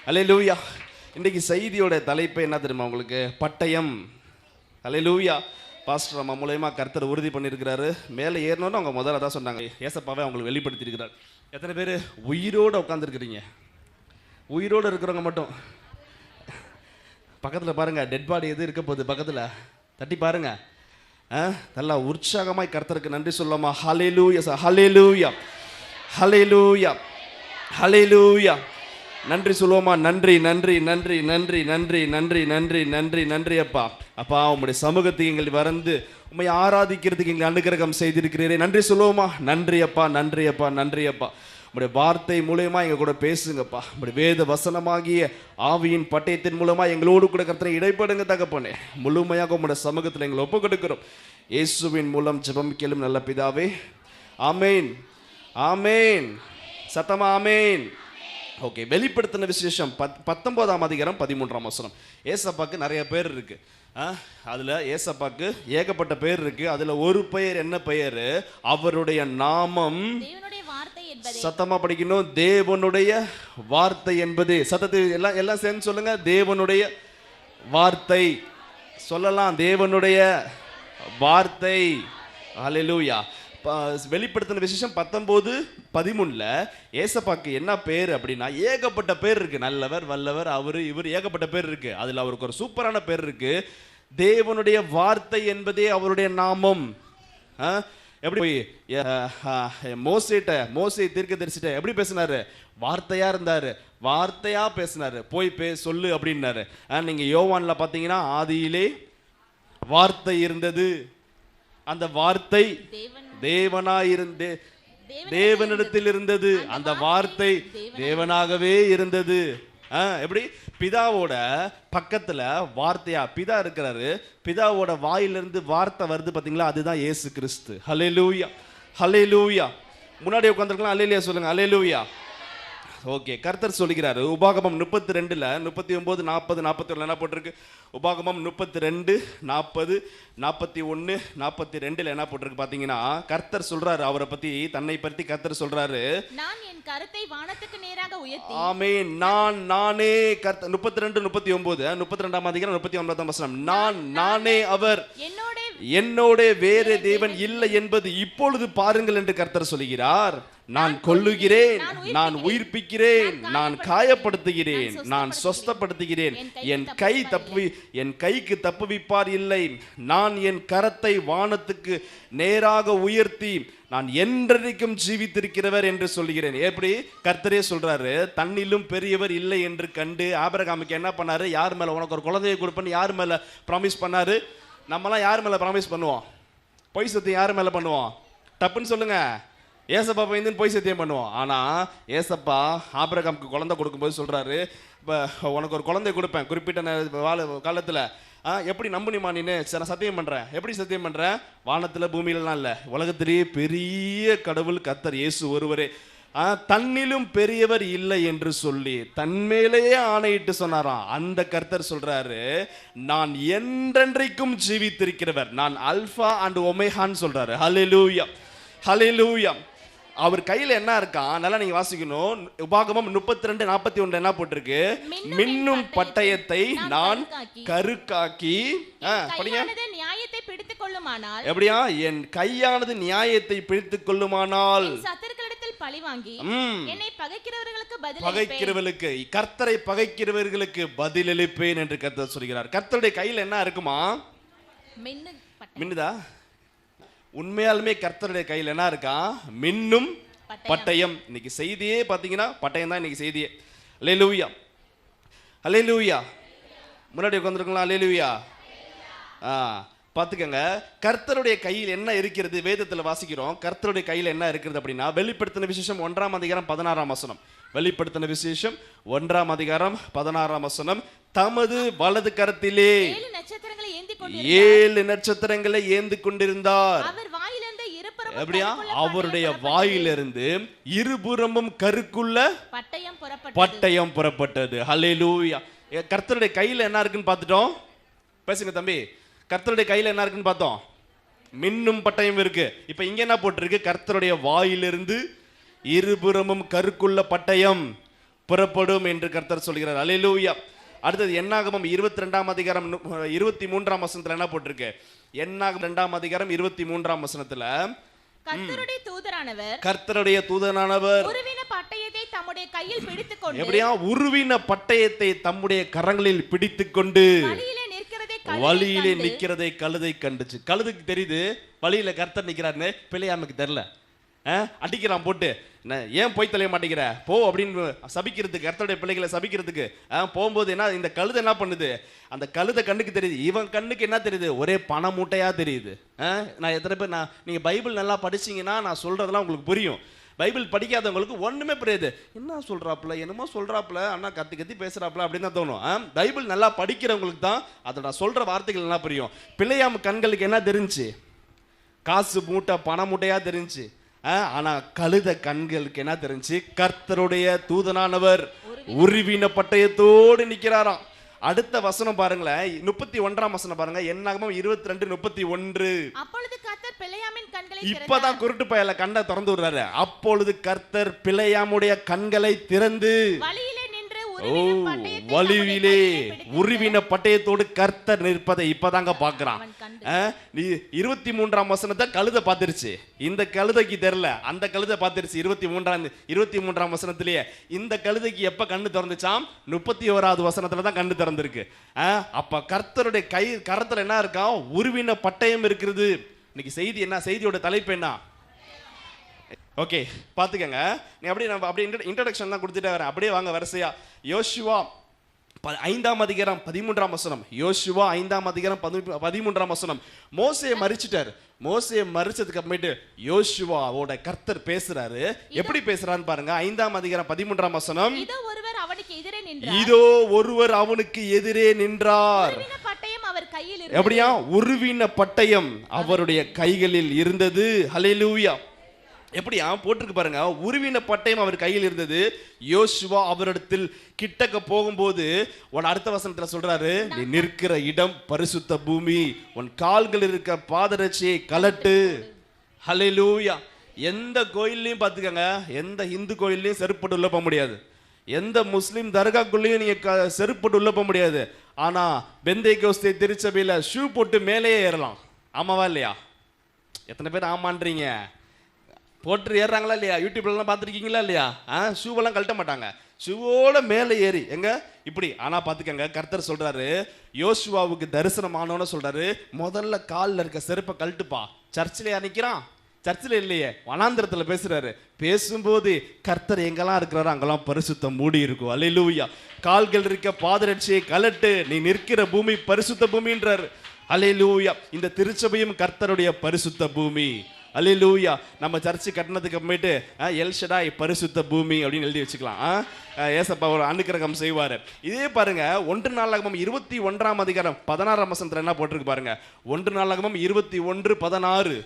அல்லேலூயா. இன்றைக்கு செய்தியோட தலைப்பு என்ன தெரியுமா உங்களுக்கு? பட்டயம். அல்லேலூயா. பாஸ்டர் அம்மா மூலயமா கர்த்தர் உறுதி பண்ணியிருக்கிறாரு. மேலே ஏறணும்னு அவங்க முதல்ல தான் சொன்னாங்க. ஏசப்பாவே அவங்களுக்கு வெளிப்படுத்தியிருக்கிறார். எத்தனை பேர் உயிரோடு உட்காந்துருக்கிறீங்க? உயிரோடு இருக்கிறவங்க மட்டும் பக்கத்தில் பாருங்க, டெட் பாடி எது இருக்க போகுது பக்கத்தில் தட்டி பாருங்க. நல்லா உற்சாகமாய் கர்த்தருக்கு நன்றி சொல்லமா. ஹல்லேலூயா, ஹல்லேலூயா, ஹல்லேலூயா, ஹல்லேலூயா. நன்றி சொல்லுவோமா? நன்றி நன்றி நன்றி நன்றி நன்றி நன்றி நன்றி நன்றி நன்றி அப்பா. அப்பா, உங்களுடைய சமூகத்துக்கு எங்கள் வந்து உண்மை ஆராதிக்கிறதுக்கு எங்கள் அனுகிரகம் செய்திருக்கிறீரே, நன்றி சொல்லுவோமா? நன்றி அப்பா, நன்றி அப்பா, நன்றி அப்பா. உங்களுடைய வார்த்தை மூலயமா எங்க கூட பேசுங்கப்பா. உங்களுடைய வேத வசனமாகிய ஆவியின் பட்டயத்தின் மூலமா எங்களோடு கூட கர்த்தரை இடைப்படுங்க தகப்பனே. முழுமையாக உங்களுடைய சமூகத்தில் எங்களை ஒப்பு கொடுக்கிறோம். இயேசுவின் மூலம் ஜெபம் கேளும் நல்ல பிதாவே. ஆமேன், ஆமேன். சத்தமா ஆமேன். ஓகே, வெளிப்படுத்தின விசேஷம் 19ஆம் அதிகாரம் 13ஆம் வசனம். ஏசப்பாக்கு நிறைய பேர் இருக்கு. அதுல ஏசப்பாக்கு ஏகப்பட்ட பேர் இருக்கு. அதுல ஒரு பெயர் என்ன பெயர்? அவருடைய நாமம். சத்தமா படிக்கணும். தேவனுடைய வார்த்தை என்பது. சத்தத்தை எல்லாம் சேர்ந்து சொல்லுங்க. தேவனுடைய வார்த்தை சொல்லலாம். தேவனுடைய வார்த்தை. ஹல்லேலூயா. வெளிப்படுத்தின விசேஷம் 19:13 ஏசப்பாக்கு என்ன பேர் அப்படின்னா, ஏகப்பட்ட பேர் இருக்கு. நல்லவர், வல்லவர், அவரு இவர், ஏகப்பட்ட பேர் இருக்கு. அதுல அவருக்கு ஒரு சூப்பரான பேர் இருக்கு. தேவனுடைய வார்த்தை என்பதே அவருடைய நாமம். எப்படி போய் மோசே தீர்க்கதரிசிட்ட எப்படி பேசினாரு? வார்த்தையா இருந்தாரு, வார்த்தையா பேசினாரு. போய் சொல்லு அப்படின்னாரு. நீங்க யோவான்ல பாத்தீங்கன்னா, ஆதியிலே வார்த்தை இருந்தது, அந்த வார்த்தை தேவனாயிருந்து தேவனிடத்தில் இருந்தது, அந்த வார்த்தை தேவனாகவே இருந்தது. எப்படி? பிதாவோட பக்கத்துல வார்த்தையா பிதா இருக்கிறாரு. பிதாவோட வாயிலிருந்து வார்த்தை வருது பாத்தீங்களா? அதுதான் இயேசு கிறிஸ்து. ஹல்லேலூயா, ஹல்லேலூயா. முன்னாடி உட்கார்ந்திருக்கலாம். அல்லேலூயா சொல்லுங்க. அல்லேலூயா. ஓகே, கர்த்தர் சொல்லுகிறாரு. உபாகமம் 32 39 40 41 என்ன போட்டிருக்கு? உபாகமம் 32 40 41 42 என்ன போட்டிருக்கு பாத்தீங்கன்னா, கர்த்தர் சொல்றாரு அவரை பத்தி, தன்னை பத்தி கர்த்தர் சொல்றாரு. நான் என் கரத்தை வானத்துக்கு நேராக உயர்த்தி. ஆமென். நானே கர்த்தர். 32 39 32ஆம் அதிகாரம் 39ஆம் வசனம். நானே அவர், என்னோட வேறு தேவன் இல்லை என்பது இப்பொழுது பாருங்கள் என்று கர்த்தர் சொல்கிறார். நான் கொல்லுகிறேன், நான் உயிர்ப்பிக்கிறேன், நான் காயப்படுத்துகிறேன், நான் சொஸ்தப்படுத்துகிறேன். என் கைக்கு தப்புவிப்பார் இல்லை. நான் என் கரத்தை வானத்துக்கு நேராக உயர்த்தி நான் என்றைக்கும் ஜீவித்திருக்கிறவர் என்று சொல்கிறேன். எப்படி? கர்த்தரே சொல்றாரு. தன்னிலும் பெரியவர் இல்லை என்று கண்டு ஆபிரகாமுக்கு என்ன பண்ணாரு? யார் மேல உனக்கு ஒரு குழந்தையை கொடுப்பேன்னு யார் மேல ப்ராமிஸ் பண்ணாரு? நம்மலாம் யார் மேல ப்ராமிஸ் பண்ணுவோம்? பொய் சத்தியம் யார் மேல பண்ணுவோம்? தப்புன்னு சொல்லுங்க. ஏசப்பா பயந்துன்னு பொய் சத்தியம் பண்ணுவோம். ஆனா ஏசப்பா ஆபிரகாமுக்கு குழந்தை கொடுக்கும்போது சொல்றாரு, இப்போ உனக்கு ஒரு குழந்தை கொடுப்பேன் குறிப்பிட்ட காலத்துல. எப்படி நம்புனிமா நீன்னு? நான் சத்தியம் பண்றேன். எப்படி சத்தியம் பண்றேன்? வானத்துல பூமியிலலாம் இல்ல, உலகத்திலேயே பெரிய கடவுள் கர்த்தர் இயேசு ஒருவரே. தன்னிலும் பெரியவர் இல்லை என்று சொல்லி தன்மேலேயே ஆணையிட்டு சொன்னாராம். அந்த கர்த்தர் சொல்றாரு, நான் என்றென்றைக்கும் ஜீவித்திருக்கிறவர், நான் அல்பா அண்ட் ஒமேகான்னு சொல்றாரு. ஹல்லேலூயா, ஹல்லேலூயா. அவர் கையில என்ன இருக்கான்? நல்லா நீங்க வாசிக்கணும். உபாகமம் 32 41 என்ன போட்டிருக்கு? மின்னும் பட்டயத்தை நான் கருக்காக்கி. படிங்க. நியாயத்தை பிடித்துக் கொள்ளுமானால். எப்படியா? என் கையானது நியாயத்தை பிடித்துக் கொள்ளுமானால் சத்துருக்களிடத்தில் பழிவாங்கி என்னை பகைக்கிறவர்களுக்கு கர்த்தரை பகைக்கிறவர்களுக்கு பதிலளிப்பேன் என்று கர்த்தர் சொல்கிறார். கர்த்தருடைய கையில என்ன இருக்குமா? மின்னுதா? உண்மையாலுமே கர்த்தருடைய கையில் என்ன இருக்கா? மின்னும் பட்டயம். இன்னைக்கு செய்தியே பாத்தீங்கன்னா பட்டயம் தான் இன்னைக்கு செய்தியே. அல்லேலூயா, அல்லேலூயா. முன்னாடி உட்கார்ந்திருக்கலாம். அல்லேலூயா. பாத்துக்கங்க, கர்த்தருடைய கையில் என்ன இருக்கிறது? வேதத்துல வாசிக்கிறோம். கர்த்தருடைய கையில் என்ன இருக்கிறது அப்படின்னா, வெளிப்படுத்தின விசேஷம் 1ஆம் அதிகாரம் 16ஆம் வசனம். வெளிப்படுத்தின விசேஷம் 1ஆம் அதிகாரம் 16ஆம் வசனம். தமது வலது கரத்திலே 7 நட்சத்திரங்களை ஏந்தி கொண்டிருந்தார். எப்படியா? அவருடைய வாயிலிருந்து இருபுறமும் கருக்குள்ள பட்டயம் புறப்பட்டது. ஹல்லேலூயா. கர்த்தருடைய கையில என்ன இருக்குன்னு பார்த்துட்டோம். பேசுங்க தம்பி. கர்த்தருடைய கையில என்ன இருக்குன்னு பார்த்தோம். மின்னும் பட்டயம் இருக்கு. இப்ப இங்க என்ன போட்டிருக்கு? கர்த்தருடைய வாயிலிருந்து இருபுறமும் கருக்குள்ள பட்டயம் புறப்படும் என்று கர்த்தர் சொல்கிறார். அல்லேலூயா. அடுத்தது என்னாகமம் 22ஆம் அதிகாரம் 23ஆம் வசனத்துல என்ன போட்டிருக்கு? என்னாகமம் 2ஆம் அதிகாரம் 23ஆம் வசனத்துல கர்த்தருடைய தூதனானவர் உருவின பட்டயத்தை தம்முடைய கையில் பிடித்துக்கொண்டு, எப்படியா உருவின பட்டயத்தை தம்முடைய கரங்களில் பிடித்துக்கொண்டு வழியிலே நிக்கிறதை கழுதை கண்டுச்சு. கழுதைக்கு தெரியுது வழியில கர்த்தர் நிக்கிறாருன்னு, பிள்ளையாமுக்கு தெரியல. அடிக்கிறான் போட்டு, ஏன் போய் தெளிய மாட்டேங்கிற போ அப்படின்னு சபிக்கிறதுக்கு, கர்த்தருடைய பிள்ளைகளை சபிக்கிறதுக்கு போகும்போது என்ன, இந்த கழுதை என்ன பண்ணுது? அந்த கழுதை கண்ணுக்கு தெரியுது, இவன் கண்ணுக்கு என்ன தெரியுது? ஒரே பண மூட்டையா தெரியுது. நான் எத்தனை பேர், நீங்க பைபிள் நல்லா படிச்சீங்கன்னா நான் சொல்றதெல்லாம் உங்களுக்கு புரியும். பைபிள் படிக்காதவங்களுக்கு ஒண்ணுமே புரியுது. என்ன சொல்றாப்புல, என்னமோ சொல்றாப்புல, அண்ணா கத்தி கத்தி பேசுறாப்புல அப்படின்னு தான் தோணும். பைபிள் நல்லா படிக்கிறவங்களுக்கு தான் அதை நான் சொல்ற வார்த்தைகள் என்ன புரியும். பிள்ளையாம் கண்களுக்கு என்ன தெரிஞ்சு? காசு மூட்டை பண மூட்டையா தெரிஞ்சு. ஆனா கழுத கண்களுக்கு என்ன தெரிஞ்சு? கர்த்தருடைய தூதனானவர் உருவின பட்டயத்தோடு நிக்கிறாராம். அடுத்த வசனம் பாருங்களேன், 31ஆம் வசனம் பாருங்க. என்னாகமம் 22:31. அப்பொழுது கர்த்தர் பிலேயாமின் கண்களை, இப்பதான் குருட்டு பயல கண்ணை திறந்து விடுறாரு. அப்பொழுது கர்த்தர் பிலேயாமுடைய கண்களை திறந்து வலிவிலே உருவின பட்டயத்தோடு கர்த்தர் நிற்பதை இப்பதாங்க பாக்குறான். 23ஆம் வசனத்தை கழுதை பார்த்துருச்சு, இந்த கழுதைக்கு தெரியல. அந்த கழுதை பார்த்துருச்சு 23ஆம் வசனத்திலேயே. இந்த கழுதைக்கு எப்ப கண்ணு திறந்துச்சாம்? 31வது வசனத்துல தான் கண்ணு திறந்திருக்கு. அப்ப கர்த்தருடைய கரத்துல என்ன இருக்கா? உருவின பட்டயம் இருக்கிறது. இன்னைக்கு செய்தி என்ன? செய்தியோட தலைப்பு என்ன? ஓகே பாத்துக்கங்க. நீ அப்படியே இன்ட்ரோடக்ஷன் தான் கொடுத்துட்டே வரேன். அப்படியே வாங்க வரிசையா. யோசுவா 5ஆம் அதிகாரம் 13ஆம் வசனம். யோசுவா 5ஆம் அதிகாரம் 13ஆம் வசனம். மோசே மரிச்சிட்டார். மோசே மரிச்சதுக்கு அப்புறமேட்டு யோசுவாவோட கர்த்தர் பேசுறாரு. எப்படி பேசுறான்னு பாருங்க. 5ஆம் அதிகாரம் 13ஆம் வசனம். இதோ ஒருவர் அவனுக்கு எதிரே நின்றார். எப்படியா? உருவின பட்டயம் அவருடைய கைகளில் இருந்தது. ஹல்லேலூயா. எப்படியா போட்டிருக்கு பாருங்க. உருவின பட்டயம் அவர் கையில் இருந்தது. யோசுவா அவரிடத்தில் கிட்டக்க போகும்போது அடுத்த வசனத்துல சொல்றாரு, நீ நிற்கிற இடம் பரிசுத்த பூமி, உன் கால்கள் இருக்க பாதரட்சியை கலட்டு. ஹல்லேலூயா. எந்த கோயில்லையும் பாத்துக்கங்க, எந்த இந்து கோயில்லையும் செருப்பட்டு உள்ள போக முடியாது. எந்த முஸ்லிம் தர்காக்குள்ளேயும் நீங்க செருப்பட்டு உள்ள போக முடியாது. ஆனா பெந்தேகோஸ்தே திருச்சபையில ஷூ போட்டு மேலே ஏறலாம். ஆமாவா இல்லையா? எத்தனை பேர் ஆமான்றீங்க? போட்டு ஏறுறாங்களா இல்லையா? யூடியூப்லாம் பார்த்துருக்கீங்களா இல்லையா? ஷூவெல்லாம் கழட்ட மாட்டாங்க, ஷூவோட மேலே ஏறி எங்க இப்படி. ஆனா பாத்துக்கங்க, கர்த்தர் சொல்றாரு, யோசுவாவுக்கு தரிசனம் ஆனோன்னு சொல்றாரு, முதல்ல காலில் இருக்க செருப்பை கழட்டுப்பா. சர்ச்சில் நிற்கிறான், சர்ச்சில் இல்லையே, வனாந்திரத்துல பேசுறாரு. பேசும்போது கர்த்தர் எங்கெல்லாம் இருக்கிறாரோ அங்கெல்லாம் பரிசுத்தம் மூடி இருக்கும். அல்லேலூயா. கால்கள் இருக்க பாதரட்சியை கலட்டு, நீ நிற்கிற பூமி பரிசுத்த பூமின்றார். அல்லேலூயா. இந்த திருச்சபையும் கர்த்தருடைய பரிசுத்த பூமி. அல்லேலூயா. நம்ம சர்ச்சு கட்டினதுக்கு அப்புறமேட்டு எல் ஷடாய் பரிசுத்த பூமி அப்படின்னு எழுதி வச்சுக்கலாம். ஏசப்பா ஒரு அனுக்கிரகம் செய்வாரு. இதே பாருங்க 1 நாளாகமம் 21ஆம் அதிகாரம் 16ஆம் வசனத்துல என்ன போட்டிருக்கு பாருங்க. 1 நாளாகமம் 21:16.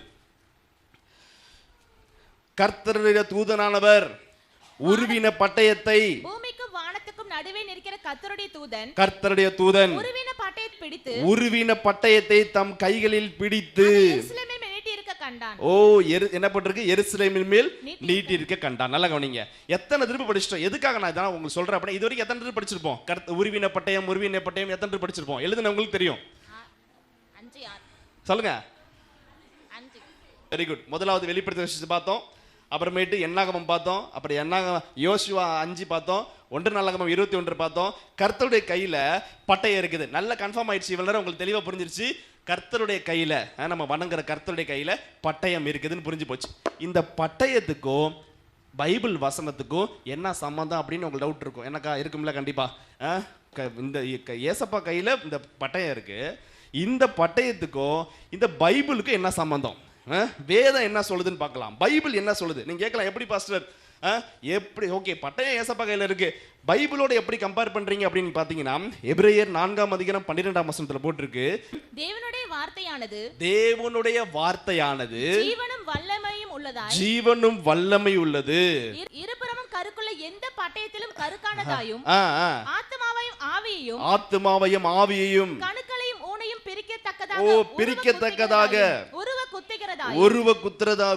கர்த்தருடைய தூதனானவர் உருவின பட்டயத்தை, பூமிக்கும் வானத்துக்கும் நடுவே நிற்கிற கர்த்தருடைய தூதன் உருவின பட்டயத்தை தம் கைகளில் பிடித்து என்ன பண்றது? எருசலேமின் மேல் நீட்டி இருக்க கண்டான். நல்லா கவனிங்க. எத்தனை திருப்பி படிச்சிட்டோம்? எதுக்காக நான் இதான் உங்களுக்கு சொல்றேன் அப்படின்னா, இது வரைக்கும் எத்தனை திருப்பி படிச்சிருப்போம்? உருவின பட்டயம் எத்தனை திருப்பி படிச்சிருப்போம்? எழுதுனவங்களுக்கு தெரியும். சொல்லுங்க. Very good. முதலாவது வெளிப்படுத்தி பார்த்தோம், அப்புறமேட்டு என்னாகமம் பார்த்தோம், அப்புறம் யோசுவா 5 பார்த்தோம், 1 நாளாகமம் 21 பார்த்தோம். கர்த்தருடைய கையில பட்டயம் இருக்குது. நல்ல கன்ஃபார்ம் ஆயிடுச்சு. இவ்வளவு நேரம் உங்களுக்கு தெளிவா புரிஞ்சிருச்சு. கர்த்தருடைய கையில, நம்ம வணங்குற கர்த்தருடைய கையில பட்டயம் இருக்குதுன்னு புரிஞ்சு போச்சு. இந்த பட்டயத்துக்கும் பைபிள் வசனத்துக்கும் என்ன சம்பந்தம் அப்படின்னு உங்களுக்கு டவுட் இருக்கும். எனக்கா இருக்கும்ல? கண்டிப்பா. இந்த ஏசப்பா கையில இந்த பட்டயம் இருக்கு. இந்த பட்டயத்துக்கும் இந்த பைபிளுக்கும் என்ன சம்பந்தம்? வேதம் என்ன சொல்லுதுன்னு பார்க்கலாம். பைபிள் என்ன சொல்லுது? நீங்க கேட்கலாம், எப்படி பாஸ்டர் எப்படி? ஓகே, பட்டயம் ஏசப்பா கையில இருக்கு, பைபிளோட எப்படி கம்பேர் பண்றீங்க அப்படின்னு பாத்தீங்கன்னா, எபிரேயர் 4ஆம் அதிகாரம் 12ஆம் வசனத்துல போட்டிருக்கு, தேவனுடைய வார்த்தையானது ஜீவனும் வல்லமை உள்ளது, இருபுறமும் கருக்குள்ள எந்த பட்டயத்திலும் கருக்கானதாயும், ஆத்துமாவையும் ஆவியையும் கணுக்களையும் ஊனையும் பிரிக்கத்தக்கதாக உருவ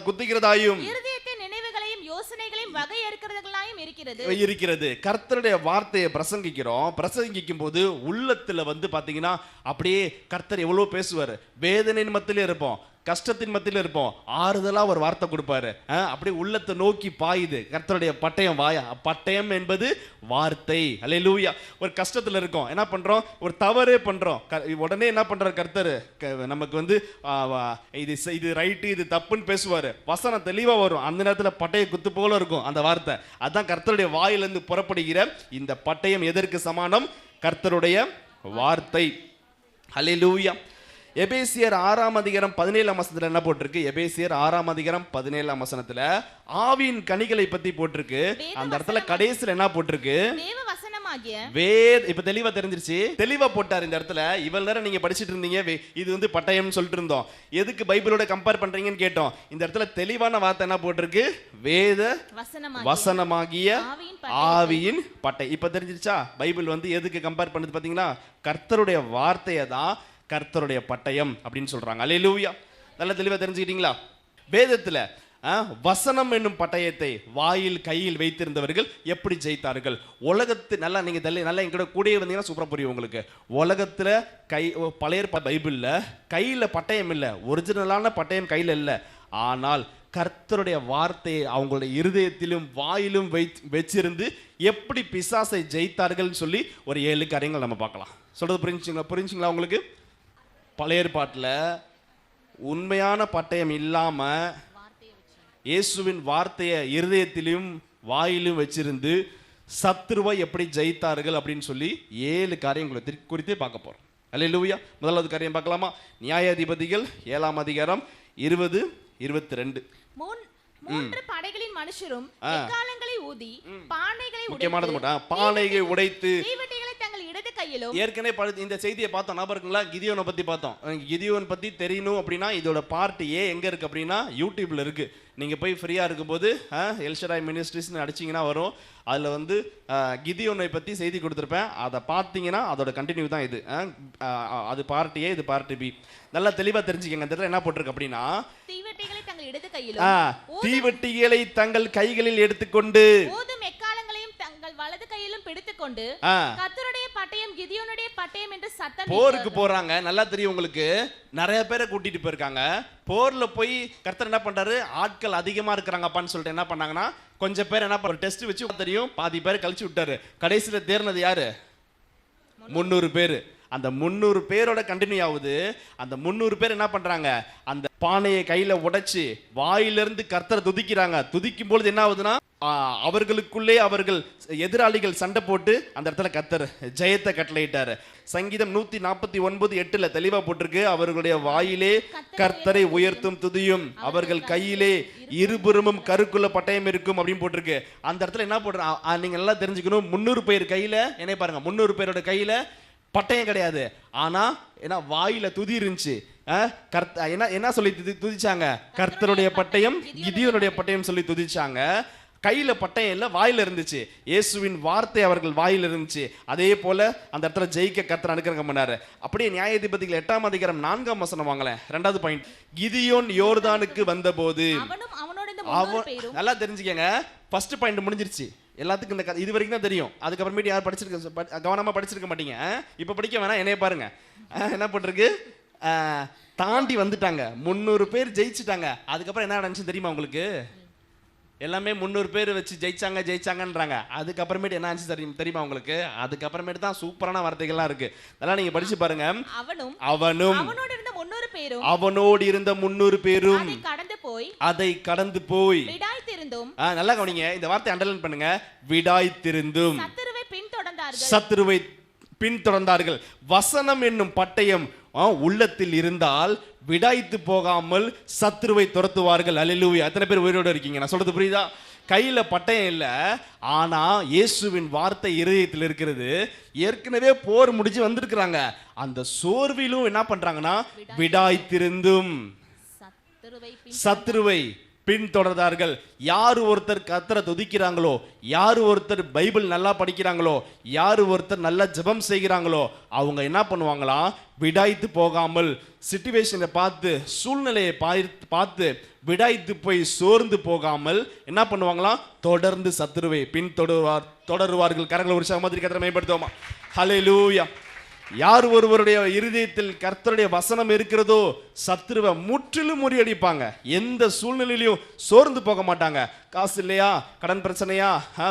குத்துகிறதாயும் இருதயத்தின் நினைவுகளையும் யோசனைகளையும் வகை இருக்கிறதாயும் இருக்கிறது. இருக்கிறது. கர்த்தருடைய வார்த்தையை பிரசங்கிக்கும் போது உள்ளத்துல வந்து பாத்தீங்கன்னா அப்படியே கர்த்தர் எவ்வளவு பேசுவாரு. வேதனையின் மத்தியில இருப்போம், கஷ்டத்தின் மத்தியில இருப்போம், ஆறுதலா ஒரு வார்த்தை கொடுப்பாரு. அப்படியே உள்ளத்தை நோக்கி பாயுது கர்த்தருடைய பட்டயம். பட்டயம் என்பது வார்த்தை. அல்லேலூயா. ஒரு கஷ்டத்துல இருக்கோம், என்ன பண்றோம், ஒரு தவறே பண்றோம், உடனே என்ன பண்றாரு கர்த்தர், நமக்கு வந்து இது ரைட்டு இது தப்புன்னு பேசுவாரு. வசனம் தெளிவா வரும், அந்த நேரத்துல பட்டய குத்து போல இருக்கும் அந்த வார்த்தை. அதான் கர்த்தருடைய வாயிலிருந்து புறப்படுகிற இந்த பட்டயம் எதற்கு சமானம்? கர்த்தருடைய வார்த்தை. அல்லேலூயா. எபேசியர் 6ஆம் அதிகாரம் 17ஆம் வசனத்துல என்ன போட்டிருக்கு? எபேசியர் 6ஆம் அதிகாரம் 17ஆம் வசனத்துல ஆவியின் கனிகளை பத்தி போட்டிருக்கு. அந்த இடத்துல கடைசில என்ன போட்டிருக்கு? இப்ப தெளிவா தெரிஞ்சிருச்சு, தெளிவா போட்டார் இந்த இடத்துல. இவ்வளவு நேரம் நீங்க படிச்சிட்டு இருந்தீங்க, இது வந்து பட்டயம்னு சொல்லிட்டு இருந்தோம், எதுக்கு பைபிளோட கம்பேர் பண்றீங்கன்னு கேட்டோம். இந்த இடத்துல தெளிவான வார்த்தை என்ன போட்டிருக்கு? வேத வசனமாகிய ஆவியின் பட்டை. இப்ப தெரிஞ்சிருச்சா பைபிள் வந்து எதுக்கு கம்பேர் பண்ணுது? பாத்தீங்களா, கர்த்தருடைய வார்த்தையை தான் கர்த்தருடைய பட்டயம் அப்படின்னு சொல்றாங்க. அல்லேலூயா. நல்ல தெளிவா தெரிஞ்சுக்கிட்டீங்களா? வேதத்துல வசனம் என்னும் பட்டயத்தை வாயில் கையில் வைத்திருந்தவர்கள் எப்படி ஜெயித்தார்கள்? உலகத்து நல்லா நீங்க நல்லா எங்கூட கூடயே வந்தீங்கன்னா சூப்பரா புரியும் உங்களுக்கு. உலகத்துல பழைய பைபிள்ல கையில பட்டயம் இல்லை, ஒரிஜினலான பட்டயம் கையில இல்லை. ஆனால் கர்த்தருடைய வார்த்தையை அவங்களுடைய இருதயத்திலும் வாயிலும் வச்சிருந்து எப்படி பிசாசை ஜெயித்தார்கள் சொல்லி ஒரு 7 காரியங்கள் நம்ம பார்க்கலாம். சொல்றது புரிஞ்சுங்களா உங்களுக்கு? பழைய ஏற்பாட்டில் உண்மையான பட்டயம் இல்லாம இயேசுவின் வார்த்தையை இருதயத்திலும் வாயிலும் வச்சிருந்து சத்துருவை எப்படி ஜெயித்தார்கள் அப்படின்னு சொல்லி 7 காரியங்களை குறித்து பார்க்க போறோம். அல்லேலூயா. முதலாவது காரியம் பார்க்கலாமா? நியாயாதிபதிகள் 7ஆம் அதிகாரம் 20-22. மூன்று படைகளின் மனுஷரும் எக்காளங்களை ஊதி பானைகளை முக்கியமானது மட்டும் பானைகளை உடைத்து தீவெட்டிகளை தங்கள் இடது கையிலும். ஏற்கனவே இந்த செய்தியை பார்த்தோம், ஞாபகம் இருக்குங்களா? கிதியோனை பத்தி பார்த்தோம். கிதியோன் பத்தி தெரியணும் அப்படின்னா இதோட பார்ட் ஏ எங்க இருக்கு அப்படின்னா யூடியூப்ல இருக்கு. நீங்க போய் ஃப்ரீயா இருக்கும்போது எல்ஷடாய் மினிஸ்ட்ரிஸ்னு அடிச்சிங்கன்னா வரும். அதில் வந்து கிதியோனை பற்றி செய்தி கொடுத்துருப்பேன், அதை பார்த்தீங்கன்னா அதோட கண்டினியூ தான் இது. அது பார்ட் ஏ, இது பார்ட் பி. நல்லா தெளிவாக தெரிஞ்சுக்கங்க. இந்த இடத்துல என்ன போட்டிருக்கு அப்படின்னா தீவெட்டிகளை தங்கள் கைகளில் எடுத்துக்கொண்டு எக்காலங்களையும் தங்கள் வலது கையிலும் பிடித்துக்கொண்டு கர்த்தருடைய பட்டயம் கிதியோனுடைய பட்டயம் என்று சத்தம் போருக்கு போறாங்க. நல்லா தெரியும் உங்களுக்கு, நிறைய பேரை கூட்டிட்டு போயிருக்காங்க. போர்ல போய் கர்த்தர் என்ன பண்றாரு, ஆட்கள் அதிகமா இருக்கிறாங்கப்பான்னு சொல்லிட்டு என்ன பண்ணாங்கன்னா கொஞ்சம் பேர் என்ன பண்ண டெஸ்ட் வச்சு தெரியும், பாதி பேர் கழிச்சு விட்டாரு. கடைசியில தேர்னது யாரு? 300 பேர். அந்த 300 பேரோட கண்டினியூ ஆகுது. அந்த 300 பேர் என்ன பண்றாங்க, அந்த பானையை கையில உடைச்சு வாயிலிருந்து கர்த்தரை துதிக்கிறாங்க. துதிக்கும் பொழுது என்ன ஆகுதுன்னா அவர்களுக்குள்ளே அவர்கள் எதிராளிகள் சண்டை போட்டு அந்த இடத்துல கர்த்தர் ஜெயத்தை கட்டளையிட்டாரு. சங்கீதம் 149:8 தெளிவா போட்டிருக்கு, அவர்களுடைய வாயிலே கர்த்தரை உயர்த்தும் துதியும், அவர்கள் கையிலே இருபுறமும் கருக்குள்ள பட்டயம் இருக்கும் அப்படின்னு போட்டிருக்கு. அந்த இடத்துல என்ன போடுற நீங்க நல்லா தெரிஞ்சுக்கணும், 300 பேர் கையில என்ன பாருங்க, 300 பேரோட கையில பட்டயம் கிடையாது, ஆனா ஏன்னா வாயில துதி இருந்துச்சு. என்ன சொல்லி துதிச்சாங்க? கர்த்தருடைய பட்டயம் கிதியோனுடைய பட்டயம் சொல்லி துதிச்சாங்க. கையில பட்டயம் இல்ல, வாயில இருந்துச்சு. இயேசுவின் வார்த்தை அவர்கள் வாயில இருந்துச்சு. அதே போல அந்த இடத்துல ஜெயிக்க கர்த்தர் அனுக்கிரகம் பண்ணாரு. அப்படியே நியாயாதிபதிகள் 8ஆம் அதிகாரம் 4ஆம் வசனம் வாங்களேன். 2வது பாயிண்ட். கிதியோன் யோர்தானுக்கு வந்தபோது நல்லா தெரிஞ்சுக்கங்க. ஃபர்ஸ்ட் பாயிண்ட் முடிஞ்சிருச்சு. எல்லாத்துக்கும் இந்த இது வரைக்கும் தான் தெரியும். அதுக்கப்புறமேட்டு யார் படிச்சிருக்க கவனமா படிச்சிருக்க மாட்டீங்க. இப்ப படிக்க வேணாம், என்னைய பாருங்க. என்ன போட்டிருக்கு, தாண்டி வந்துட்டாங்க. 300 பேர் ஜெயிச்சுட்டாங்க. அதுக்கப்புறம் என்ன நடந்துச்சு தெரியுமா உங்களுக்கு? எல்லாமே 300 பேர் வச்சு ஜெயிச்சாங்கன்றாங்க. அதுக்கப்புறமேட்டு என்ன ஆச்சு தெரியுமா உங்களுக்கு? அதுக்கப்புறமேட்டு தான் சூப்பரான வார்த்தைகள்லாம் இருக்கு. அதெல்லாம் நீங்க படிச்சு பாருங்க. அவனும் அவனோடு இருந்த 300 பேரும் அதை கடந்து போய் நல்லா கவனிங்க, இந்த வார்த்தை அண்டர்லைன் பண்ணுங்க. விடாய்த்திருந்தும் சத்துருவை பின்தொடர்ந்தார்கள். வசனம் என்னும் பட்டயம் உள்ளத்தில் இருந்தால் விடாய்த்து போகாமல் சத்துருவை துரத்துவார்கள். அல்லேலூயா. எத்தனை பேர் உயிரோடு இருக்கீங்க? நான் சொல்றது புரியுதா? கையில பட்டயம் இல்ல, ஆனா இயேசுவின் வார்த்தை இருதயத்தில் இருக்கிறது. ஏற்கனவே போர் முடிஞ்சு வந்திருக்கிறாங்க. அந்த சோர்விலும் என்ன பண்றாங்கன்னா விடாய்த்திருந்தும் சத்துருவை பின்தொடர்ந்தார்கள். யார் ஒருத்தர் கர்த்தரை துதிக்கிறாங்களோ, யார் ஒருத்தர் பைபிள் நல்லா படிக்கிறாங்களோ, யார் ஒருத்தர் நல்லா ஜெபம் செய்கிறாங்களோ, அவங்க என்ன பண்ணுவாங்களா, விடாய்த்து போகாமல் சிச்சுவேஷனை பார்த்து சூழ்நிலையை பார்த்து விடாய்த்து போய் சோர்ந்து போகாமல் என்ன பண்ணுவாங்களாம், தொடர்ந்து சத்துருவை தொடருவார்கள். கரங்களை ஒரு மாதிரி கர்த்தரை மேம்படுத்துவோமா? ஹல்லேலூயா. யார் ஒருவருடைய இருதயத்தில் கர்த்தருடைய வசனம் இருக்கிறதோ சத்துருவை முற்றிலும் முறியடிப்பாங்க. எந்த சூழ்நிலையிலையும் சோர்ந்து போக மாட்டாங்க. காசு இல்லையா, கடன் பிரச்சனையா,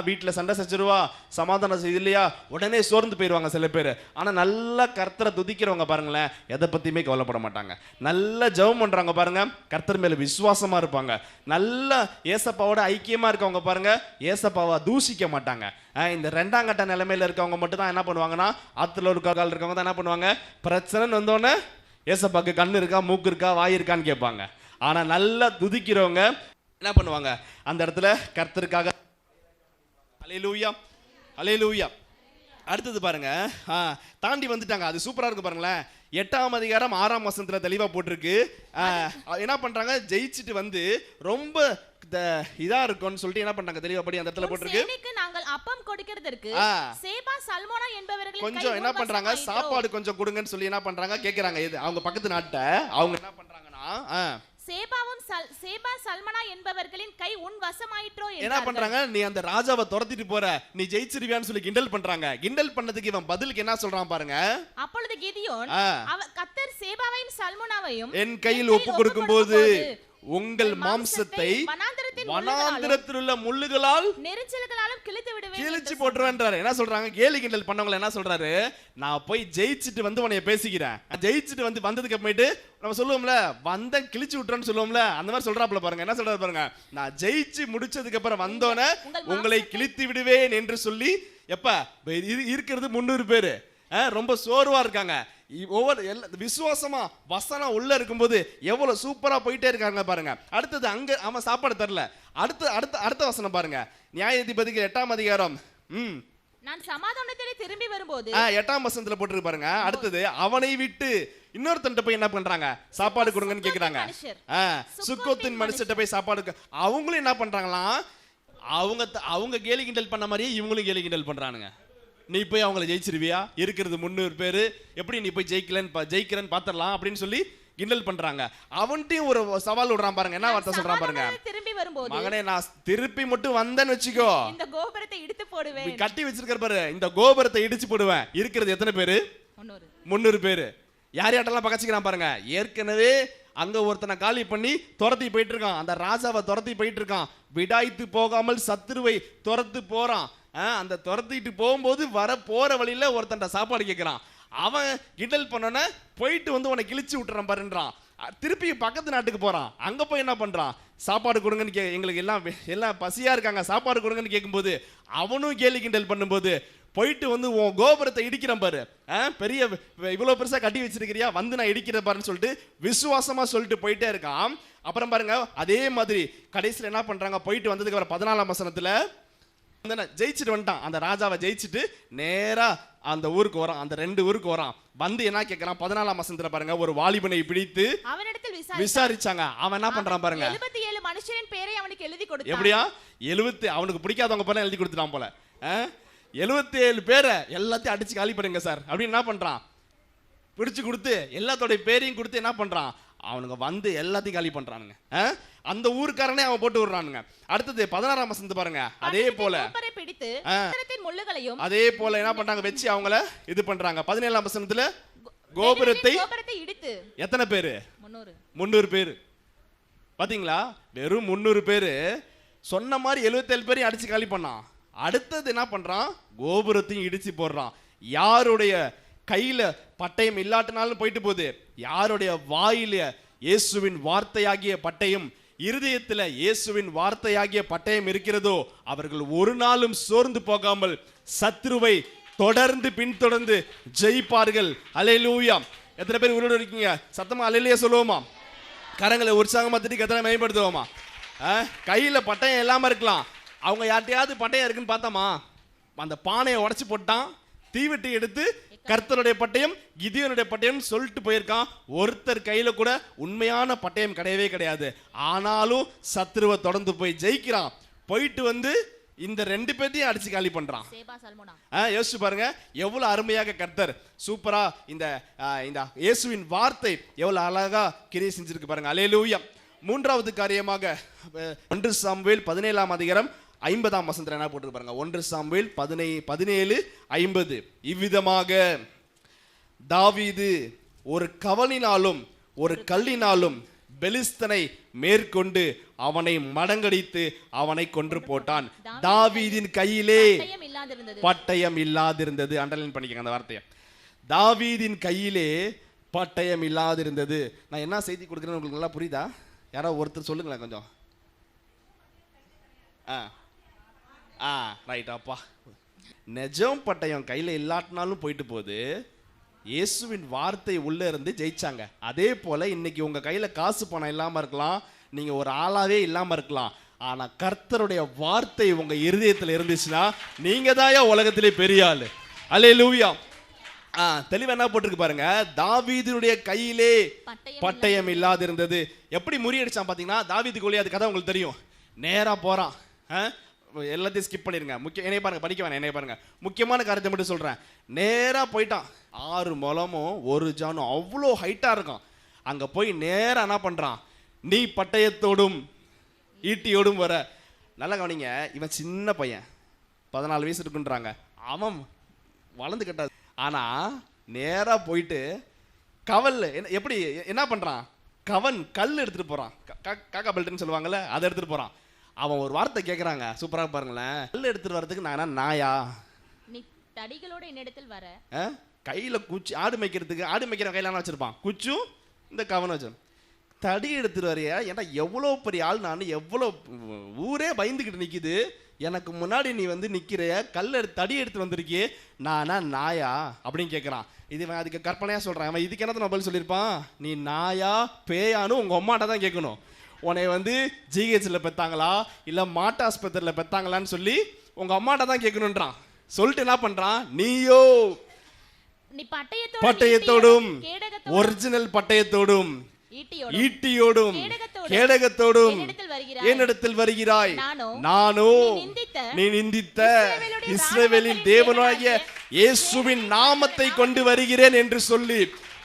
வீட்டில் சண்டை சச்சருவா, சமாதானம் செய்து இல்லையா, உடனே சோர்ந்து போயிடுவாங்க சில பேர். ஆனால் நல்லா கர்த்தரை துதிக்கிறவங்க பாருங்களேன், எதை பற்றியுமே கவலைப்பட மாட்டாங்க. நல்லா ஜெபம் பண்ணுறாங்க பாருங்க, கர்த்தர் மேலே விசுவாசமாக இருப்பாங்க. நல்லா ஏசப்பாவோட ஐக்கியமாக இருக்கவங்க பாருங்க, ஏசப்பாவை தூஷிக்க மாட்டாங்க. இந்த ரெண்டாம் கட்ட நிலைமையில இருக்கவங்க மட்டும் தான் என்ன பண்ணுவாங்கன்னா, ஆத்துல ஒரு கால் இருக்கவங்க தான் என்ன பண்ணுவாங்க, பிரச்சனைன்னு வந்தோடனே ஏசப்பாக்கு கண்ணு இருக்கா, மூக்கு இருக்கா, வாய் இருக்கான்னு கேட்பாங்க. ஆனா நல்லா துதிக்கிறவங்க என்ன பண்ணுவாங்க, அந்த இடத்துல கர்த்தருக்காக அல்லேலூயா அல்லேலூயா. அடுத்தது பாருங்க, தாண்டி வந்துட்டாங்க. அது சூப்பரா இருக்கு பாருங்களேன். 8ஆம் அதிகாரம் 6ஆம் வசனத்துல தெளிவா போட்டிருக்கு. என்ன பண்றாங்க, ஜெயிச்சுட்டு வந்து ரொம்ப இதா இருக்கும்னு சொல்லிட்டு என்ன பண்றாங்க தெளிவா படி அந்த இடத்துல போட்டிருக்கு. நாங்கள் அப்பம் கொடுக்கிறதற்கு சேபா சல்மோனா என்பவர்கள் கொஞ்சம் என்ன பண்றாங்க, சாப்பாடு கொஞ்சம் கொடுங்கன்னு சொல்லி என்ன பண்றாங்க கேக்குறாங்க. இது அவங்க பக்கத்து நாட்ட அவங்க என்ன பண்றாங்கன்னா, சேபா சல்மனா என்பவர்களின் கை உன் வசமாயிற்றோ என்ன பண்றாங்க, நீ அந்த ராஜாவை துரத்திட்டு போற, நீ ஜெயிச்சிருவியான்னு சொல்லி கிண்டல் பண்றாங்க. கிண்டல் பண்ணதுக்கு இவன் பதிலுக்கு என்ன சொல்றான் பாருங்க. அப்பொழுது கிதியோன், கர்த்தர் சேபாவையும் சல்முனாவையும் என் கையில் ஒப்பு கொடுக்கும் போது உங்கள் மாம்சத்தை வனாந்திரத்தில் உள்ள முள்ளுகளால் நெரிச்சல்களாலும் கிழிச்சு போட்டுருவேன்றாரு. என்ன சொல்றாங்க, கேலி கிண்டல் பண்ணவங்க என்ன சொல்றாரு, நான் போய் ஜெயிச்சுட்டு வந்து உன்னைய பேசிக்கிறேன், ஜெயிச்சுட்டு வந்து வந்ததுக்கு அப்புறமேட்டு நம்ம சொல்லுவோம்ல, வந்த கிழிச்சு விட்டுறேன்னு சொல்லுவோம்ல, அந்த மாதிரி சொல்றாப்புல பாருங்க. என்ன சொல்றாரு பாருங்க, நான் ஜெயிச்சு முடிச்சதுக்கு அப்புறம் வந்தோன்னே உங்களை கிழித்து விடுவேன் என்று சொல்லி, எப்ப இருக்கிறது 300 பேரு ரொம்ப சோர்வா இருக்காங்க. ஒவ்வொரு விசுவாசமா வசனம் உள்ள இருக்கும்போது எவ்வளவு சூப்பரா போயிட்டே இருக்காங்க பாருங்க. அடுத்தது அங்க அவன் சாப்பாடு தரல. அடுத்த வசனம் பாருங்க, நியாயாதிபதிகள் 8ஆம் அதிகாரம் நான் சமாதானத்திலே திரும்பி வரும்போது 8ஆம் வசனத்துல போட்டுருக்கு பாருங்க. அடுத்தது அவனை விட்டு இன்னொருத்தன்ட்ட போய் என்ன பண்றாங்க, சாப்பாடு கொடுங்கன்னு கேக்குறாங்க. சுக்கோத்தின் மனுஷட்ட போய் சாப்பாடு, அவங்களும் என்ன பண்றாங்களாம், அவங்க கேலி கிண்டல் பண்ண மாதிரியே இவங்களும் கேலி கிண்டல் பண்றானுங்க. நீ போய் அவங்களை ஜெயிச்சிருவியா, இருக்கிறது 300 பேரு, எப்படி நீ போய் ஜெயிக்கிறேன்னு பாத்திரலாம் அப்படின்னு சொல்லி கிண்டல் பண்றாங்க. அவன்ட்டையும் ஒரு சவால் விடுறான் பாருங்க. என்ன வார்த்தை சொல்றான் பாருங்க, திரும்பி வரும்போது மகனே நான் திருப்பி மட்டும் வந்தேன்னு வச்சுக்கோ, இந்த கோபுரத்தை இடித்து போடுவேன். கட்டி வச்சிருக்கிற பாரு, இந்த கோபுரத்தை இடிச்சு போடுவேன். இருக்கிறது எத்தனை பேரு, 300 பேரு. யார் யார்ட்டெல்லாம் பகச்சிக்கிறான் பாருங்க. ஏற்கனவே அங்க ஒருத்தனை காலி பண்ணி துரத்தி போயிட்டு இருக்கான், அந்த ராஜாவை துரத்தி போயிட்டு இருக்கான். விடாய்த்து போகாமல் சத்துருவை துரத்து போறான். அந்த துரத்திட்டு போகும்போது போற வழியில ஒருத்தன் சாப்பாடு கேட்கிறான். அவன் கிண்டல் பண்ணோன்னே போயிட்டு வந்து உன்னை கிழிச்சு விட்டுறான் பாருன்றான். திருப்பி பக்கத்து நாட்டுக்கு போறான். அங்க போய் என்ன பண்றான், சாப்பாடு கொடுங்கன்னு எங்களுக்கு எல்லாம் பசியா இருக்காங்க, சாப்பாடு கொடுங்கன்னு கேட்கும்போது அவனும் கேலி கிண்டல் பண்ணும்போது போயிட்டு வந்து உன் கோபுரத்தை இடிக்கிறான் பாரு. பெரிய இவ்வளவு பெருசா கட்டி வச்சிருக்கிறியா, வந்து நான் இடிக்கிற பாருன்னு சொல்லிட்டு விசுவாசமா சொல்லிட்டு போயிட்டே இருக்கான். அப்புறம் பாருங்க, அதே மாதிரி கடைசியில் என்ன பண்றாங்க, போயிட்டு வந்ததுக்கு அப்புறம் 14ஆம் வசனத்துல ஜெயிச்சுட்டு வந்துட்டான். அந்த ராஜாவை ஜெயிச்சுட்டு நேரா அந்த ஊருக்கு வரான், அந்த 2 ஊருக்கு வரான். வந்து என்ன கேட்கறான், 14ஆம் வசனத்துல பாருங்க, ஒரு வாலிபனை பிடித்து அவனிடத்தில் விசாரிச்சாங்க. அவன் என்ன பண்றான் பாருங்க, 77 மனுஷரின் பேரை அவனுக்கு எழுதி கொடுத்தான். எப்படியா 70 அவனுக்கு பிடிக்காதவங்க பேரை எழுதி கொடுத்துட்டான் போல. 77 பேரை எல்லாத்தையும் அடிச்சு காலி பண்ணுங்க சார் அப்படின்னு என்ன பண்றான், பிடிச்சு கொடுத்து எல்லாத்தோட பேரையும் கொடுத்து என்ன பண்றான், அவனுங்க வந்து எல்லாத்தையும் காலி பண்றானுங்க. அந்த ஊர்க்காரனே அவன் போட்டு விடுறானுங்க. அடுத்தது 16ஆம் வசனத்தை பாருங்க. அதே போல பிடித்து முள்ளுகளையும் அதே போல என்ன பண்றாங்க, வச்சு அவங்கள இது பண்றாங்க. 17ஆம் வசனத்துல கோபுரத்தை இடித்து எத்தனை பேரு, 300 பேரு. பாத்தீங்களா, வெறும் 300 பேரு சொன்ன மாதிரி 77 பேரையும் அடிச்சு காலி பண்ணான். அடுத்தது என்ன பண்றான், கோபுரத்தையும் இடிச்சு போடுறான். யாருடைய கையில பட்டயம் இல்லாட்டினாலும் போயிட்டு போகுது, யாருடைய வாயில இயேசுவின் வார்த்தையாகிய பட்டயம், இருதயத்துல இயேசுவின் வார்த்தையாகிய பட்டயம் இருக்கிறதோ அவர்கள் ஒரு நாளும் சோர்ந்து போகாமல் சத்ருவை தொடர்ந்து பின்தொடர்ந்து ஜெயிப்பார்கள். அல்லேலூயா. எத்தனை பேர் உயிரோடு இருக்கீங்க, சத்தமா அல்லேலூயா சொல்லுவோமா? கரங்களை உற்சாகமா தட்டி கத்தனை மேம்படுத்துவோமா? கையில பட்டயம் இல்லாம இருக்கலாம், அவங்க யார்ட்டையாவது பட்டயம் இருக்குன்னு பார்த்தோமா, அந்த பானையை உடைச்சு போட்டான், தீவெட்டி எடுத்து கர்த்தருடைய பட்டயம் கிதியோனுடைய பட்டயம் சொல்லிட்டு போயிருக்கான். ஒருத்தர் கையில கூட உண்மையான பட்டயம் கிடையவே கிடையாது. ஆனாலும் சத்ருவை தொடர்ந்து போய் ஜெயிக்கிறான். போயிட்டு வந்து இந்த 2 பேத்தையும் அடிச்சு காலி பண்றான். யோசிச்சு பாருங்க எவ்வளவு அருமையாக கர்த்தர் சூப்பரா இந்த இயேசுவின் வார்த்தை எவ்வளவு அழகா கிரியை செஞ்சிருக்கு பாருங்க. அல்லேலூயா. மூன்றாவது காரியமாக 1 சாமுவேல் 17ஆம் அதிகாரம் 50ஆம் வசனத்துல என்ன போட்டு பாருங்க. 1 சாமுவேல் 17:50. இவ்விதமாக தாவீது ஒரு கவலினாலும் ஒரு கல்லினாலும் பெலிஸ்தனை மேற்கொண்டு அவனை மடங்கடித்து அவனை கொன்று போட்டான். தாவீதின் கையிலே பட்டயம் இல்லாதிருந்தது. அண்டர்லைன் பண்ணிக்கங்க அந்த வார்த்தையை. தாவீதின் கையிலே பட்டயம் இல்லாதிருந்தது. நான் என்ன செய்தி கொடுக்குறேன்னு உங்களுக்கு நல்லா புரியுதா? யாரோ ஒருத்தர் சொல்லுங்களேன் கொஞ்சம். ரைட் அப்பா. நிஜம் பட்டயம் கையில இல்லாட்டினாலும் போயிட்டு போகுது. இயேசுவின் வார்த்தை உள்ள இருந்து ஜெயிச்சாங்க. அதே போல இன்னைக்கு உங்க கையில காசு பணம் இல்லாம இருக்கலாம், நீங்க ஒரு ஆளாவே இல்லாம இருக்கலாம். ஆனா கர்த்தருடைய வார்த்தை உங்க இருதயத்துல இருந்துச்சுன்னா நீங்க தான் உலகத்திலே பெரிய ஆளு. அல்லேலூயா. தெளிவா என்ன போட்டிருக்கு பாருங்க. தாவீதுடைய கையிலே பட்டயம் இல்லாதிருந்தது. எப்படி முறியடிச்சான் பாத்தீங்கன்னா, தாவீது கோலியாத் கதை உங்களுக்கு தெரியும். நேரா போறான். எல்லாத்தையும் ஸ்கிப் பண்ணிருங்க. என்னைய பாருங்க, படிக்க வேணாம், என்னைய பாருங்க. முக்கியமான காரியத்தை மட்டும் சொல்றேன். நேரா போயிட்டான். 6 முழமும் 1 ஜானும் அவ்வளோ ஹைட்டா இருக்கும். அங்க போய் நேரா என்ன பண்றான், நீ பட்டயத்தோடும் ஈட்டியோடும் வர. நல்லா கவனிங்க, இவன் சின்ன பையன், 14 வயசு இருக்குன்றாங்க. அவன் வளர்ந்து கட்டாது. ஆனா நேரா போயிட்டு கவல் எப்படி என்ன பண்றான், கல் எடுத்துட்டு போறான். காக்கா பெல்ட்னு சொல்லுவாங்கல்ல, அதை எடுத்துட்டு போறான். அவன் ஒரு வார்த்தை கேட்கறாங்க, சூப்பரா பாருங்களேன். கல் எடுத்துட்டு வரதுக்கு நான் நாயா? நீ தடிகளோட என்னிடத்தில் வர. கையில குச்சி, ஆடு மேய்க்கிறதுக்கு ஆடு மேய்க்கிற கையில வச்சிருப்பான் குச்சும் இந்த கவனம் வச்சு தடி எடுத்துட்டு வரையா? ஏன்னா எவ்வளோ பெரிய ஆள், நான் எவ்வளோ ஊரே பயந்துக்கிட்டு நிக்குது, எனக்கு முன்னாடி நீ வந்து நிக்கிற, தடி எடுத்து வந்திருக்கியே, நானா நாயா அப்படின்னு கேட்கறான். இது அதுக்கு கற்பனையா சொல்றான். அவன் இதுக்கு என்னத்த பதில் சொல்லியிருப்பான், நீ நாயா பேயானு உங்க அம்மாட்ட தான் கேட்கணும். உன்னை வந்து ஜிஹெச்ல பெத்தாங்களா இல்ல மாட்டு ஆஸ்பத்திரியில் பெத்தாங்களான்னு சொல்லி உங்க அம்மாட்ட தான் கேட்கணுன்றான். சொல்லிட்டு என்ன பண்றான், நீயோ பட்டயத்தோடும் ஒரிஜினல் பட்டயத்தோடும் ஈட்டியோடும் கேடகத்தோடும் என்னிடத்தில் வருகிறாய். நானோ நீ நிந்தித்த இஸ்ரவேலின் தேவனாகிய இயேசுவின் நாமத்தை கொண்டு வருகிறேன் என்று சொல்லி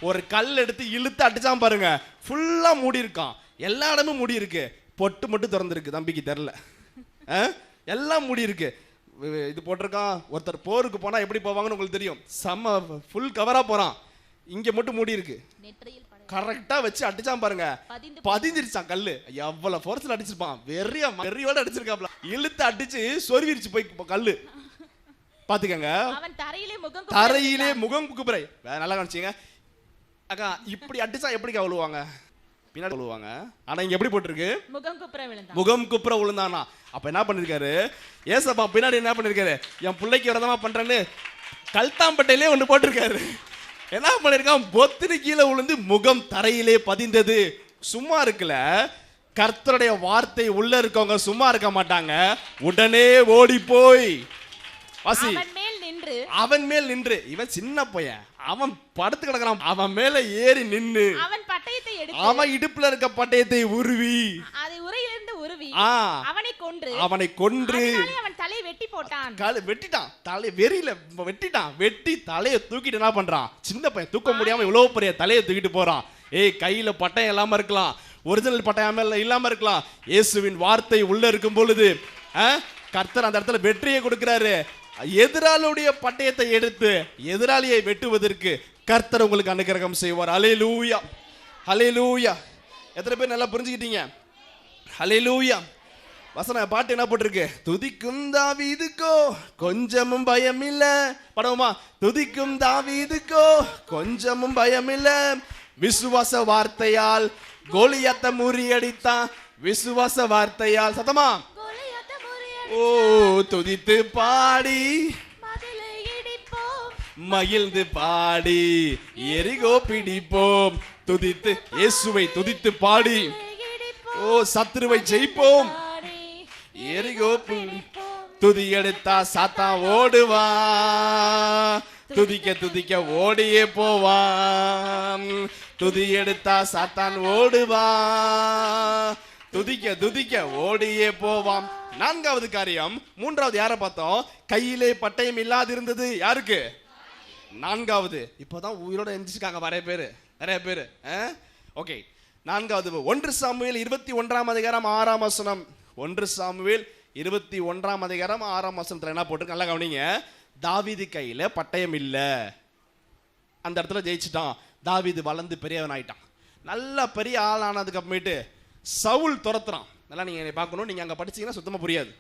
ஒரு கல் எடுத்து இழுத்து அடிச்சான் பாருங்க. ஃபுல்லா மூடி இருக்கான், எல்லா இடமும் மூடி இருக்கு, பொட்டு மட்டும் திறந்துருக்கு. தம்பிக்கு தெரியல, எல்லாம் மூடி இருக்கு. இது போட்டிருக்கான். ஒருத்தர் போருக்கு போனா எப்படி போவாங்கன்னு உங்களுக்கு தெரியும். செம்ம ஃபுல் கவரா போறான். இங்க மட்டும் மூடி இருக்கு. கரெக்டா வச்சு அடிச்சான் பாருங்க, பதிஞ்சிருச்சான் கல்லு. எவ்வளவு ஃபோர்ஸ்ல அடிச்சிருப்பான், வெறியோட அடிச்சிருக்காப்ல. இழுத்து அடிச்சு சொருவிருச்சு போய் கல்லு. பாத்துக்கங்க, தரையிலே முகம் குப்புரை. நல்லா கவனிச்சீங்க அக்கா. இப்படி அடிச்சா எப்படி விழுவாங்க, பின்னாடி விழுவாங்க. ஆனா இங்க எப்படி போட்டிருக்கு, முகம் குப்புற விழுந்தானா. அப்ப என்ன பண்ணிருக்காரு ஏசப்பா, பின்னாடி என்ன பண்ணிருக்காரு, என் பிள்ளைக்கு விரதமா பண்றேன்னு கல்தாம்பட்டையிலே ஒண்ணு போட்டிருக்காரு. என்ன பண்ணிருக்கான், பொத்திரி கீழே விழுந்து முகம் தரையிலே பதிந்தது. சும்மா இருக்குல்ல, கர்த்தருடைய வார்த்தை உள்ள இருக்கவங்க சும்மா இருக்க மாட்டாங்க. உடனே ஓடி போய் வாசி, அவன் மேல் நின்று. இவன் சின்ன பையன், அவன் படுத்து கிடக்கிறான். அவன் மேல ஏறி நின்னு அவன் இடுப்புல இருக்க பட்டயத்தை உருவி அவனை கொன்று அவன் தலையை வெட்டி போட்டான். வெட்டிட்டான், தலை வெறியில வெட்டிட்டான். வெட்டி தலையை தூக்கிட்டு என்ன பண்றான், சின்ன பையன் தூக்க முடியாம இவ்வளவு பெரிய தலையை தூக்கிட்டு போறான். கையில பட்டயம் இல்லாம இருக்கலாம், ஒரிஜினல் பட்டயம் இல்லாம இருக்கலாம். இயேசுவின் வார்த்தை உள்ள இருக்கும் பொழுது கர்த்தர் அந்த இடத்துல வெற்றியை கொடுக்கிறாரு. எதிராளியுடைய பட்டயத்தை எடுத்து எதிராளியை வெட்டுவதற்கு கர்த்தர் உங்களுக்கு அனுக்கிரகம் செய்வார். ஹல்லேலூயா, ஹல்லேலூயா. எத்தனை பேர் நல்லா புரிஞ்சுக்கிட்டீங்க? ஹல்லேலூயா. வசன பாட்டு என்ன போட்டிருக்கு, துதிக்கும் தாவீதுக்கோ கொஞ்சமும் பயம் இல்ல. படமா, துதிக்கும் தாவீதுக்கோ கொஞ்சமும் பயம் இல்ல, விசுவாச வார்த்தையால் கோலியாத்தை முறியடித்தான். விசுவாச வார்த்தையால் சத்தமா ஓ துதித்து பாடி மகிழ்ந்து பாடி எரிகோ பிடிப்போம். துதித்து இயேசுவை துதித்து பாடி ஓ சத்துருவை ஜெயிப்போம். எரிகோ துதி எடுத்தா சாத்தா ஓடுவா. துதிக்க துதிக்க ஓடியே போவான். துதி எடுத்தா சாத்தான் ஓடுவான். துதிக்க துதிக்க ஓடியே போவான். நான்காவது காரியம், மூன்றாவது யாரை பார்த்தோம்? கையிலே பட்டயம் இல்லாது இருந்தது. யாருக்கு? நான்காவது. இப்போதான் உயிரோட எந்திரிச்சிருக்காங்க நிறைய பேரு. ஓகே, நான்காவது 1 சாமுவேல் 21ஆம் அதிகாரம் 6ஆம் வசனம். 1 சாமுவேல் 21ஆம் அதிகாரம் 6ஆம் வசனத்துல என்ன போட்டு நல்லா கவனிங்க. தாவீது கையில பட்டயம் இல்ல. அந்த இடத்துல ஜெயிச்சிட்டான். தாவீது வளர்ந்து பெரியவன் ஆயிட்டான். நல்ல பெரிய ஆள் ஆனதுக்கு அப்புறமேட்டு சவுல் துரத்துறான். நல்லா நீங்க பார்க்கணும், நீங்க அங்க படிச்சீங்கன்னா சுத்தமா புரியாது.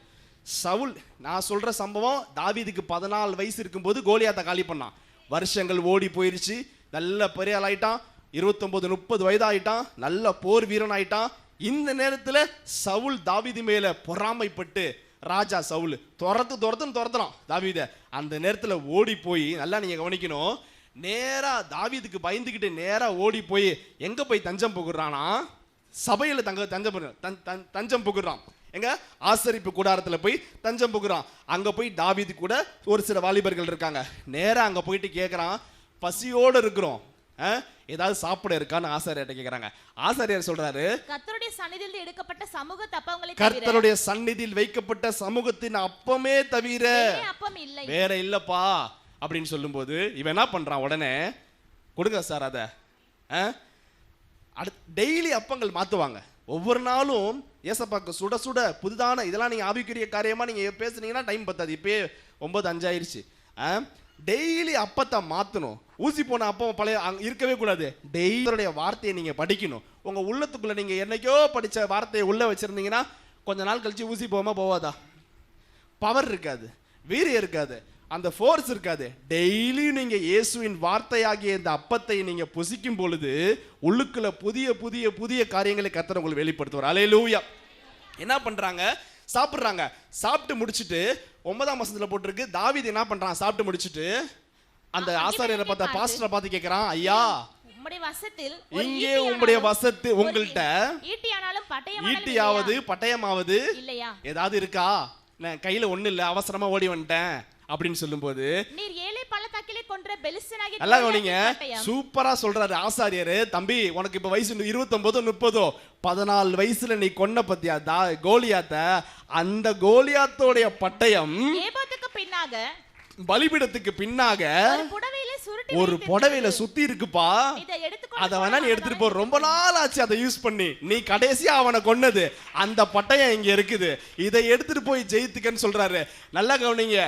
சவுல், நான் சொல்ற சம்பவம், தாவீதுக்கு 14 வயசு இருக்கும்போது கோலியாத்தை காலி பண்ணான். வருஷங்கள் ஓடி போயிருச்சு. நல்ல பெரிய ஆள் ஆயிட்டான். 29-30 வயது ஆயிட்டான். நல்ல போர் வீரன் ஆயிட்டான். இந்த நேரத்துல சவுல் தாவீது மேல பொறாமைப்பட்டு ராஜா சவுல் துரத்துறான் தாவீத. அந்த நேரத்துல ஓடி போய், நல்லா நீங்க கவனிக்கணும், நேரா தாவீதுக்கு பயந்துகிட்டு நேரா ஓடி போய் எங்க போய் தஞ்சம் புகுறானா? சபையில தஞ்சம் புகுறான். எங்க? ஆசரிப்பு கூடாரத்துல போய் தஞ்சம் புகுறான். அங்க போய் தாவீது கூட ஒரு சில வாலிபர்கள் இருக்காங்க. நேரா அங்க போயிட்டு கேக்குறான், பசியோடு இருக்கிறோம், ஏதாவது சாப்பிட இருக்கான்னு ஆசாரியர்ட்ட கேக்குறாங்க. ஆசாரியர் சொல்றாரு, கர்த்தருடைய சந்நிதியில் எடுக்கப்பட்ட சமூக அப்பங்களை தவிர, கர்த்தருடைய சந்நிதியில் வைக்கப்பட்ட சமூகத்தின் அப்பமே தவிர வேற இல்லப்பா அப்படின்னு சொல்லும்போது இவன் என்ன பண்றான்? உடனே கொடுங்க சார் அத. டெய்லி அப்பங்கள் மாத்துவாங்க. ஒவ்வொரு நாளும் ஏசப்பாக்கு சுட சுட புதுதான, இதெல்லாம் நீங்க ஆவிக்குரிய காரியமா நீங்க பேசுனீங்கன்னா டைம் பத்தாது. இப்பயே 9:05 ஆயிருச்சு. டெய்லி அப்பத்தை மாத்தணும். ஊசி போன அப்பம் பழைய இருக்கவே கூடாது. டெய்லியுடைய வார்த்தையை நீங்க படிக்கணும். உங்க உள்ளத்துக்குள்ள நீங்க என்னைக்கோ படிச்ச வார்த்தையை உள்ள வச்சிருந்தீங்கன்னா கொஞ்ச நாள் கழிச்சு ஊசி போவாதா? பவர் இருக்காது, வீரியம் இருக்காது, அந்த ஃபோர்ஸ் இருக்காது. டெய்லி நீங்க இயேசுவின் வார்த்தையாகிய இந்த அப்பத்தை நீங்க புசிக்கும் பொழுது உள்ளுக்குள்ள புதிய புதிய புதிய காரியங்களை கர்த்தர் உங்களுக்கு வெளிப்படுத்துவார். அல்லேலூயா. என்ன பண்றாங்க? சாப்பிடுறாங்க. சாப்பிட்டு முடிச்சிட்டு 9ஆம் வசனத்துல போட்டிருக்கு, தாவீது என்ன பண்றான்? சாப்பிட்டு முடிச்சிட்டு அந்த ஆசாரியரை பார்த்தா பாஸ்டரை பார்த்து கேக்குறான், ஐயா உம்முடைய வசத்தில் இங்கே உம்முடைய வசத்து உங்கள்கிட்ட ஈட்டியாவது பட்டயமாவது இல்லையா? ஏதாவது இருக்கா? நான் கையில ஒண்ணு இல்ல, அவசரமா ஓடி வந்துட்டேன் அப்படின்னு சொல்லும்போது, நீர் ஏழை பள்ளத்தாக்கிலே கொன்ற பெலிஸ்தனாகிய நல்லா கவனிங்க, சூப்பரா சொல்றாரு ஆசாரியரு. தம்பி, உனக்கு இப்ப வயசு 29-30, 14 வயசுல நீ கொன்ன பத்தியா கோலியாத்த? அந்த கோலியாத்தோடைய பட்டயம் பின்னாக, பலிபீடத்துக்கு பின்னாக ஒரு புடவையில சுத்தி இருக்குப்பா. அத வேணா நீ எடுத்துட்டு போ. ரொம்ப நாள் ஆச்சு அதை யூஸ் பண்ணி. நீ கடைசியா அவனை கொன்னது அந்த பட்டயம் இங்க இருக்குது. இதை எடுத்துட்டு போய் ஜெயித்துக்கன்னு சொல்றாரு. நல்லா கவனிங்க,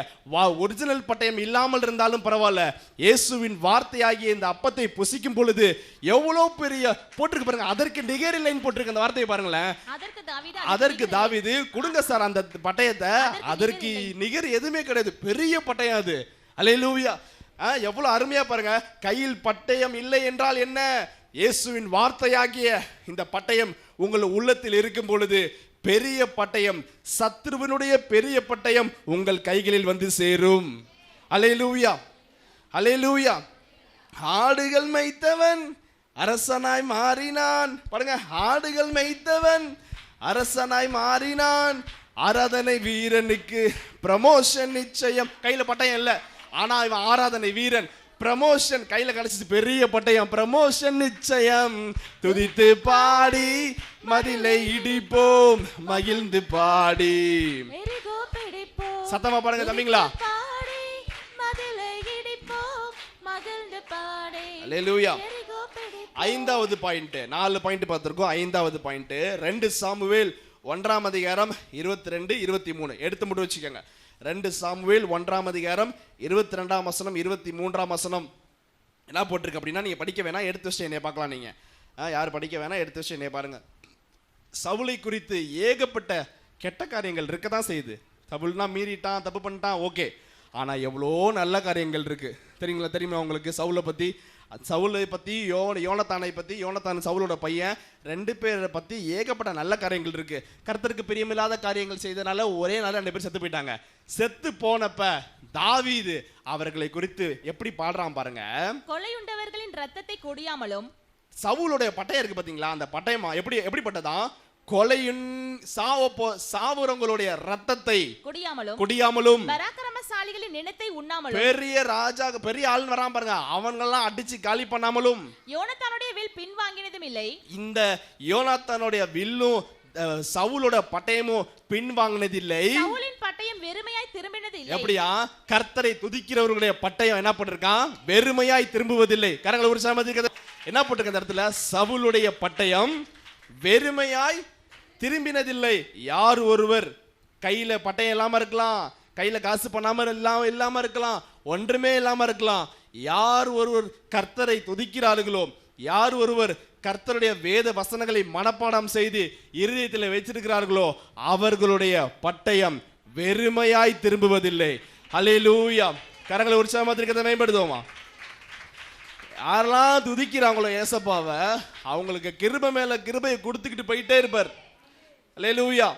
ஒரிஜினல் பட்டயம் இல்லாமல் இருந்தாலும் பரவாயில்ல, இயேசுவின் வார்த்தையாகிய இந்த அப்பத்தை புசிக்கும் பொழுது எவ்வளவு பெரிய போட்டிருக்கு பாருங்க. அதற்கு நிகர் இல்லைன்னு போட்டிருக்கு அந்த வார்த்தையை பாருங்களேன். அதற்கு தாவீது கொடுங்க சார் அந்த பட்டயத்தை. அதற்கு நிகர் எதுவுமே கிடையாது, பெரிய பட்டயம் அது. அல்லேலூயா. எவ்வளவு அருமையா பாருங்க. கையில் பட்டயம் இல்லை என்றால் என்ன? இயேசுவின் வார்த்தையாகிய இந்த பட்டயம் உங்கள் உள்ளத்தில் இருக்கும் பொழுது பெரிய பட்டயம், சத்ருவினுடைய பெரிய பட்டயம் உங்கள் கைகளில் வந்து சேரும். அல்லேலூயா, அல்லேலூயா. ஆடுகள் மேய்த்தவன் அரசனாய் மாறினான். பாருங்க, ஆடுகள் மேய்த்தவன் அரசனாய் மாறினான். ஆராதனை வீரனுக்கு ப்ரமோஷன் நிச்சயம். கையில பட்டயம் இல்ல, ஆனா இவன் ஆராதனை வீரன். ப்ரமோஷன் கையில கிடைச்சிச்சு, பெரிய பட்டயம். ப்ரமோஷன் நிச்சயம். துதித்து பாடி மதிலை இடிப்போம், மகிழ்ந்து பாடி. சத்தமா பாருங்க தம்பிங்களா. அல்லேலூயா. 5வது பாயிண்ட், 4 பாயிண்ட் பார்த்திருக்கோம். 5வது பாயிண்ட் 2 சாமுவேல் 1ஆம் அதிகாரம் 22-23 எடுத்து மட்டும் வச்சுக்கோங்க. 2 சாமுவேல் 1ஆம் அதிகாரம் 22ஆம் வசனம் 23ஆம் வசனம் என்ன போட்டிருக்கு அப்படின்னா, நீங்க படிக்க வேணா, எடுத்து வச்சு என்னைய பார்க்கலாம். நீங்க யார் படிக்க வேணா, எடுத்து வச்சு என்னைய பாருங்க. சவுலை குறித்து ஏகப்பட்ட கெட்ட காரியங்கள் இருக்கதான் செய்யுது. சவுல்னா மீறிட்டான், தப்பு பண்ணிட்டான், ஓகே. ஆனா எவ்வளோ நல்ல காரியங்கள் இருக்கு தெரியுமா உங்களுக்கு? சவுலை பத்தி யோனத்தானை பத்தி, யோனத்தான் சவுலோட பையன், 2 பேரை பத்தி ஏகப்பட்ட நல்ல காரியங்கள் இருக்கு. கர்த்தருக்கு பிரியமில்லாத காரியங்கள் செய்தனால ஒரே நாள் 2 பேர் செத்து போயிட்டாங்க. செத்து போனப்ப தாவீது அவர்களை குறித்து எப்படி பாடுறான் பாருங்க. கொலையுண்டவர்களின் ரத்தத்தை கொடியாமலும். சவுலுடைய பட்டயம் இருக்கு பாத்தீங்களா? அந்த பட்டயம் எப்படிப்பட்டதான்? கொலையின் சாவுறவங்களுடைய ரத்தத்தை குடியாமலும் பராக்கிரமசாலிகளின் நிலத்தை உண்ணாமலும், பெரிய ராஜா பெரிய ஆள் வராம பாருங்க, அவங்களெல்லாம் அடிச்சு காலி பண்ணாமலும், யோனத்தானுடைய வில் பின்வாங்கினதும் இல்லை. இந்த யோனாத்தானுடைய வில்லும் சவுலோட பட்டயமும் பின்வாங்கினதில்லை. சவுலின் பட்டயம் வெறுமையாய் திரும்பினதில்லை. எப்படியா? கர்த்தரை துதிக்கிறவர்களுடைய பட்டயம் என்ன பண்ணிருக்கான்? வெறுமையாய் திரும்புவதில்லை. கரங்களை ஒரு சாமதிக்கிறது என்ன போட்டிருக்க இந்த இடத்துல? சவுலுடைய பட்டயம் வெறுமையாய் திரும்பினதில்லை. யார் ஒருவர் கையில பட்டயம் இல்லாம இருக்கலாம், கையில காசு பண்ணாம இல்லாம இருக்கலாம், ஒன்றுமே இல்லாம இருக்கலாம். யார் ஒருவர் கர்த்தரை துதிக்கிறார்களோ, யார் ஒருவர் கர்த்தருடைய வேத வசனங்களை மனப்பாடம் செய்து இருதயத்தில் வைத்திருக்கிறார்களோ, அவர்களுடைய பட்டயம் வெறுமையாய் திரும்புவதில்லை. ஹல்லேலூயா. கரங்களை உற்சாகமாக மேம்படுத்துவோமா? யாரெல்லாம் துதிக்கிறாங்களோ ஏசப்பாவை, அவங்களுக்கு கிருபை மேல கிருபையை கொடுத்துக்கிட்டு போயிட்டே இருப்பார். ஹல்லேலூயா.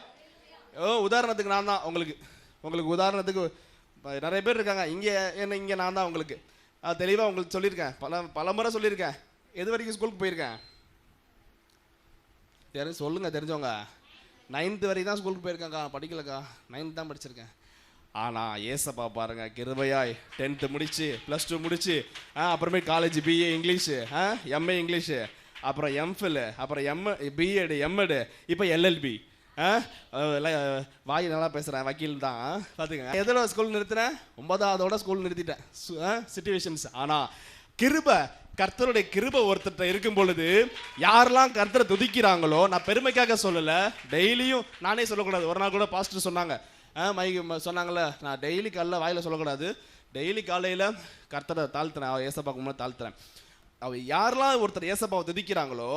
உதாரணத்துக்கு நான் தான் உங்களுக்கு உதாரணத்துக்கு நிறைய பேர் இருக்காங்க இங்கே நான் தான் உங்களுக்கு தெளிவாக உங்களுக்கு சொல்லியிருக்கேன், பல முறை சொல்லியிருக்கேன். எது வரைக்கும் ஸ்கூலுக்கு போயிருக்கேன் சொல்லுங்க தெரிஞ்சவங்க? 9th வரைக்கும் தான் ஸ்கூலுக்கு போயிருக்கேன்க்கா, படிக்கலக்கா, 9th தான் படிச்சிருக்கேன். ஆனால் ஏசப்பா பாருங்க, கிருபையாய் 10th முடிச்சு, +2 முடிச்சு, அப்புறமே college BA English, MA English, அப்புறம் MPhil, அப்புறம் BEd MEd, இப்போ LLB. வாய் நல்லா பேசுகிறேன், வக்கீல் தான் பார்த்துக்கங்க. எதோட ஸ்கூல் நிறுத்தினேன்? 9ஆவதோட ஸ்கூல் நிறுத்திட்டேன், சிச்சுவேஷன்ஸ். ஆனால் கிருபை, கர்த்தருடைய கிருபை ஒருத்தர் இருக்கும் பொழுது யாரெல்லாம் கர்த்தரை துதிக்கிறாங்களோ, நான் பெருமைக்காக சொல்லலை, டெய்லியும் நானே சொல்லக்கூடாது. ஒரு நாள் கூட பாஸ்டர் சொன்னாங்க, சொன்னாங்கல்ல, நான் டெய்லி காலையில் வாயில் சொல்லக்கூடாது, டெய்லி காலையில் கர்த்தரை தாழ்த்துறேன், ஏசப்பாவுக்கு முன்னாடி தாழ்த்துறேன். யாரெல்லாம் ஒருத்தர் ஏசப்பாவை துதிக்கிறாங்களோ,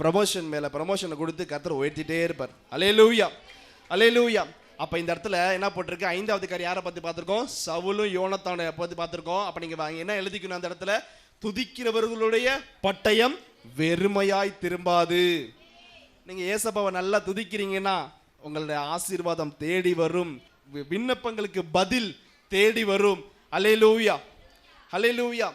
ப்ரமோஷன் மேலே ப்ரமோஷனை கொடுத்து கர்த்தரை உயர்த்திட்டே இருப்பார். அல்லேலூயா, அல்லேலூயா. அப்போ இந்த இடத்துல என்ன போட்டிருக்கு? 5வது காரியம் யாரை பற்றி பார்த்துருக்கோம்? சவுலும் யோனத்தானை பற்றி பார்த்துருக்கோம். அப்போ நீங்கள் என்ன எழுதிக்கணும் அந்த இடத்துல? துதிக்கிறவர்களுடைய பட்டயம் வெறுமையாய் திரும்பாது. நீங்கள் ஏசப்பாவை நல்லா துதிக்கிறீங்கன்னா உங்களுடைய ஆசீர்வாதம் தேடி வரும், விண்ணப்பங்களுக்கு பதில் தேடி வரும். அல்லேலூயா, அல்லேலூயா.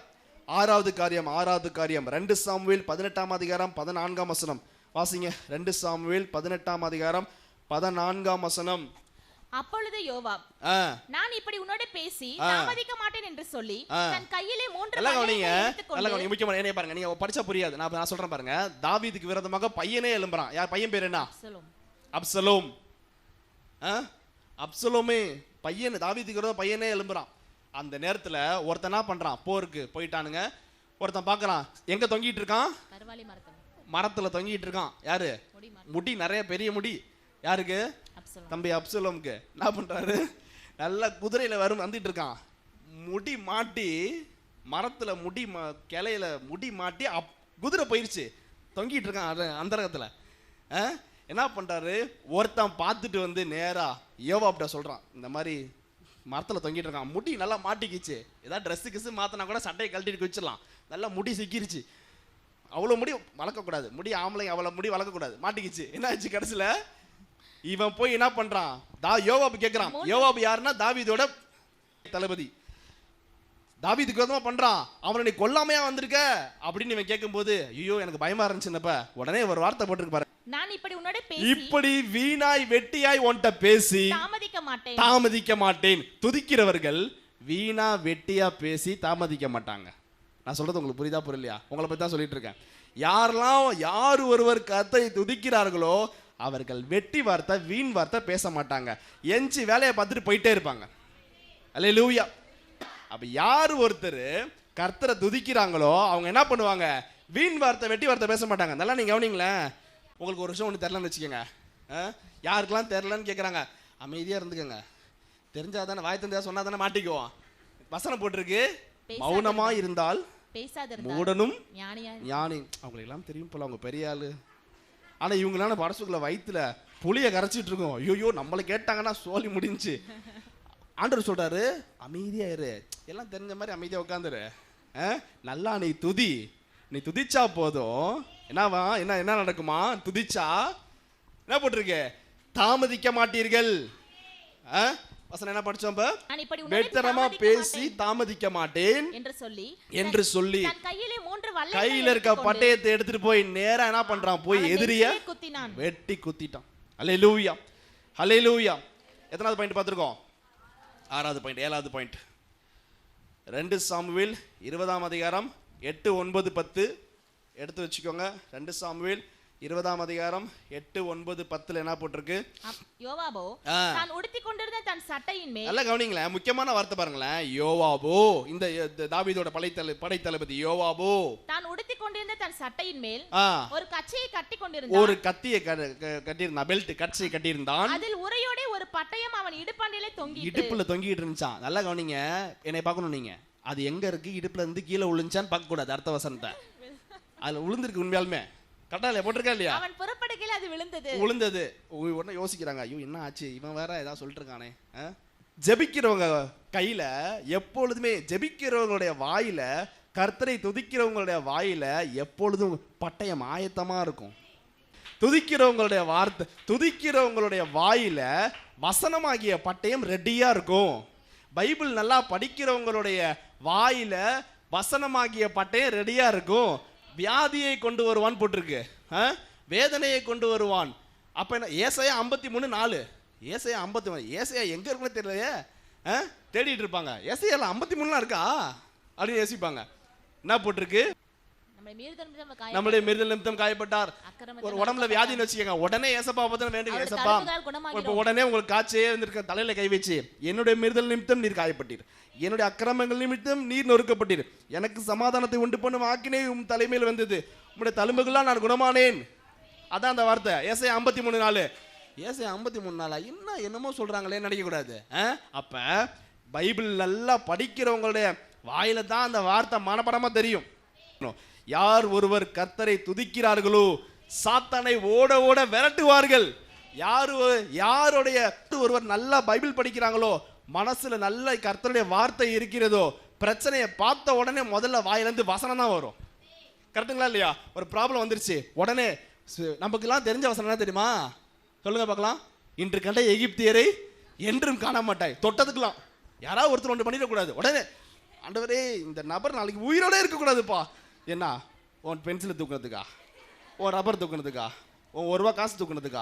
6வது காரியம் 2 சாமுவேல் 18ஆம் அதிகாரம் 14ஆம் வசனம் வாசிங்க. 2 சாமுவேல் 18ஆம் அதிகாரம் 14ஆம் வசனம். அப்பொழுது யோவாப், நான் இப்படி உன்னோட பேசி தாமதிக்க மாட்டேன் என்று சொல்லி தன் கையிலே 3 கவனிங்க. முக்கியமான என்ன பாருங்க, நீங்க படிச்சா புரியாது, நான் சொல்றேன் பாருங்க. தாவீதுக்கு விரோதமாக பையனே எழும்புறான். யார் பையன் பேர் என்ன? அப்சலோம். அப்சலோமே பையன், தாவீதுக்கு விரோதமாக பையனே எழும்புறான். அந்த நேரத்துல ஒருத்தன் என்ன பண்றான்? போருக்கு போயிட்டானுங்க. ஒருத்தன் பார்க்கறான், எங்க தொங்கிட்டு இருக்கான்? மரத்துல தொங்கிட்டு இருக்கான். யாரு? முடி, நிறைய பெரிய முடி. யாருக்கு? தம்பி அப்சலோமுக்கு. என்ன பண்றாரு? நல்ல குதிரையில வந்துட்டு இருக்கான். முடி மாட்டி, மரத்துல முடி கிளையில முடி மாட்டி குதிரை போயிருச்சு, தொங்கிட்டு இருக்கான் அந்தரகத்துல. என்ன பண்றாரு? ஒருத்தன் பார்த்துட்டு நேரா யோவாப்ட சொல்றான், இந்த மாதிரி மரத்துல தொங்கிட்டு இருக்கான், முடி நல்லா மாட்டிக்கிச்சு, ஏதாவது ட்ரெஸ்ஸு கிஸ்ஸு மாத்தினா கூட சட்டையை கழட்டிட்டு வச்சிடலாம், நல்லா முடி சிக்கிருச்சு. அவ்வளோ முடி வளர்க்கக்கூடாது, முடி ஆம்பளை அவ்வளோ முடி வளர்க்கக்கூடாது, மாட்டிக்கிச்சு. என்ன ஆச்சு? கடைசியில் இவன் போய் என்ன பண்றான்? யோவாபு கேட்கிறான். யோவாபு யாருன்னா தாவீதோட தளபதி. தாவீதுக்கு விரோதமா பண்றான். அவனை நீ கொல்லாமையா வந்திருக்க அப்படின்னு இவன் கேட்கும்போது, ஐயோ எனக்கு பயமா இருந்துச்சுன்னப்ப உடனே ஒரு வார்த்தை போட்டுருக்கு பாரு, நான் இப்படி வீணாய் வெட்டியாய் உன்கிட்ட பேசி தாமதிக்க மாட்டேன். துதிக்கிறவர்கள் வீணா வெட்டியா பேசி தாமதிக்க மாட்டாங்க. நான் சொல்றது உங்களுக்கு புரியுதா புரியலையா? உங்களை பத்தி தான் சொல்லிட்டு இருக்கேன். யார் ஒருவர் கர்த்தரை துதிக்கிறார்களோ அவர்கள் வெட்டி வார்த்தை, வீண் வார்த்தை பேச மாட்டாங்க. எஞ்சி வேலையை பார்த்துட்டு போயிட்டே இருப்பாங்க. அல்லேலூயா. அப்ப யார் ஒருத்தர் கர்த்தரை துதிக்கிறாங்களோ அவங்க என்ன பண்ணுவாங்க? வீண் வார்த்தை, வெட்டி வார்த்தை பேச மாட்டாங்க. நல்லா நீங்க கவனிங்களேன். உங்களுக்கு ஒரு விஷயம் ஒன்று தெரிலன்னு வச்சுக்கோங்க. யாருக்கெல்லாம் தெரிலன்னு கேட்குறாங்க, அமைதியாக இருந்துக்கோங்க. தெரிஞ்சாதானே, வாய் தெரிஞ்சா சொன்னா தானே மாட்டிக்குவோம். வசனம் போட்டிருக்கு, மௌனமா இருந்தால் மூடனும் ஞானி. அவங்களுக்கெல்லாம் தெரியும் போல, அவங்க பெரிய ஆளு. ஆனால் இவங்களான பரசுக்குள்ள வயிற்றுல புளியை கரைச்சிட்டு இருக்கோம். ஐயோ நம்மளை கேட்டாங்கன்னா சோழி முடிஞ்சு. ஆண்டவர் சொல்றாரு, அமைதியா இரு, எல்லாம் தெரிஞ்ச மாதிரி அமைதியா உட்காந்துரு, நல்லா நீ துதிச்சா போதும். என்னவா என்ன நடக்குமா? துதிச்சா என்ன போட்டிருக்கு? தாமதிக்க மாட்டீர்கள். வசனம் என்ன படிச்சோம்? இப்ப நான் இப்படி உன்னுடன் வெட்டரமா தாமதிக்க பேசி மாட்டேன் தாமதிக்க மாட்டேன் என்று சொல்லி தன் கையிலே 3 வல்லை கையில இருக்க பட்டயத்தை எடுத்துட்டு போய் நேரா என்ன பண்றான்? போய் எதிரிய குத்தினான், வெட்டி குத்திட்டான். அல்லேலூயா, அல்லேலூயா. எத்தனாவது பாயிண்ட் பார்த்திருக்கோம்? 6வது பாயிண்ட். 7வது பாயிண்ட் 2 சாமுவேல் 20ஆம் அதிகாரம் 8, 9, 10 எடுத்து வச்சுக்கோங்க. 2 சாமுவேல் 20ஆம் அதிகாரம் 8, 9, 10 என்ன போட்டிருக்கு? யோவாபோ தான் உடுத்திக் கொண்டிருந்த தன் சட்டையின் மேல், நல்லா கவனிங்களேன், முக்கியமான வார்த்தை பாருங்களேன். யோவாபோ, இந்த தாவீதோட படைத்தளபதி யோவாபோ தான் உடுத்திக் கொண்டிருந்த தன் சட்டையின் மேல் ஒரு கச்சையை கட்டி கொண்டிருந்தான். ஒரு கத்தியை கட்டியிருந்தான், பெல்ட் கட்சியை கட்டியிருந்தான். அதில் உரையோட ஒரு பட்டயம் அவன் இடுப்பாண்டிலே தொங்கிட்டு, இடுப்புல தொங்கிட்டு இருந்துச்சான். நல்லா கவனிங்க, என்னை பார்க்கணும் நீங்க. அது எங்க இருக்கு? இடுப்புல இருந்து கீழே விழுந்துச்சான்னு பார்க்க கூடாது. அர்த்த வசனத்தை அதுல விழுந்திருக்கு. உண்மையாலுமே கட்டால போட்டிருக்கா இல்லையா? அவன் புறப்படுகையில் அது விழுந்தது. உடனே யோசிக்கிறாங்க, ஐயோ என்ன ஆச்சு, இவன் வேற ஏதாவது சொல்லிட்டு இருக்கானே. ஜெபிக்கிறவங்க கையில எப்பொழுதுமே, ஜெபிக்கிறவங்களுடைய வாயில, கர்த்தரை துதிக்கிறவங்களுடைய வாயில எப்பொழுதும் பட்டயம் ஆயத்தமா இருக்கும். துதிக்கிறவங்களுடைய வார்த்தை, துதிக்கிறவங்களுடைய வாயில வசனமாகிய பட்டயம் ரெடியா இருக்கும். பைபிள் நல்லா படிக்கிறவங்களுடைய வாயில வசனமாகிய பட்டயம் ரெடியா இருக்கும். வியாதியை கொண்டு வருவான் போட்டிருக்கு, வேதனையை கொண்டு வருவான். அப்ப என்ன? ஏசாயா 53:4. ஏசாயா 53. ஏசாயா எங்க இருக்குன்னு தெரியலையே, தேடிட்டு இருப்பாங்க. ஏசாயால 53 இருக்கா அப்படின்னு யோசிப்பாங்க. என்ன போட்டிருக்கு? நம்முடைய மீறுதல் நிமித்தம் காயப்பட்டார். ஒரு உடம்புல வியாதின்னு வச்சுக்கோங்க, உடனே ஏசப்பா பத்தின வேண்டுங்க. ஏசப்பா இப்ப உடனே உங்களுக்கு காய்ச்சே இருந்திருக்க, தலையில கை வச்சு, என்னுடைய மீறுதல் நிமித்தம் நீர் காயப்பட்டீர், என்னுடைய அக்கிரமங்கள் நிமித்தம் நீர் நொறுக்கப்பட்டீர், எனக்கு சமாதானத்தை உண்டு பண்ணும் ஆக்கினை உம் தலைமையில் வந்தது, உம்முடைய தழும்புகளால் நான் குணமானேன். அதான் அந்த வார்த்தை. ஏசாயா 53:4. ஏசாயா 53:4 என்ன என்னமோ சொல்றாங்களே நினைக்க கூடாது. அப்ப பைபிள் நல்லா படிக்கிறவங்களுடைய வாயில தான் அந்த வார்த்தை மனப்படமா தெரியும். யார் ஒருவர் கர்த்தரை துதிக்கிறார்களோ சாத்தானை ஓட ஓட விரட்டுவார்கள். யாருடைய ஒருவர் நல்லா பைபிள் படிக்கிறாங்களோ, மனசுல நல்ல கர்த்தருடைய வார்த்தை இருக்கிறதோ, பிரச்சனையை பார்த்த உடனே முதல்ல வாயிலிருந்து வசனம் தான் வரும். கரெக்டுங்களா இல்லையா? ஒரு ப்ராப்ளம் வந்துருச்சு, உடனே நமக்குலாம் தெரிஞ்ச வசனம் என்ன தெரியுமா? சொல்லுங்க பார்க்கலாம். இன்று கண்ட எகிப்தியரை என்றும் காண மாட்டாய். தொட்டதுக்கலாம் யாராவது ஒருத்தர் ஒன்று பண்ணிடக்கூடாது. உடனே ஆண்டவரே இந்த நபர் நாளைக்கு உயிரோட இருக்கக்கூடாதுப்பா. என்ன? உன் பென்சிலை தூக்குனதுக்கா, உன் ரப்பர் தூக்குனதுக்கா, உன் ₹1 காசு தூக்குனதுக்கா,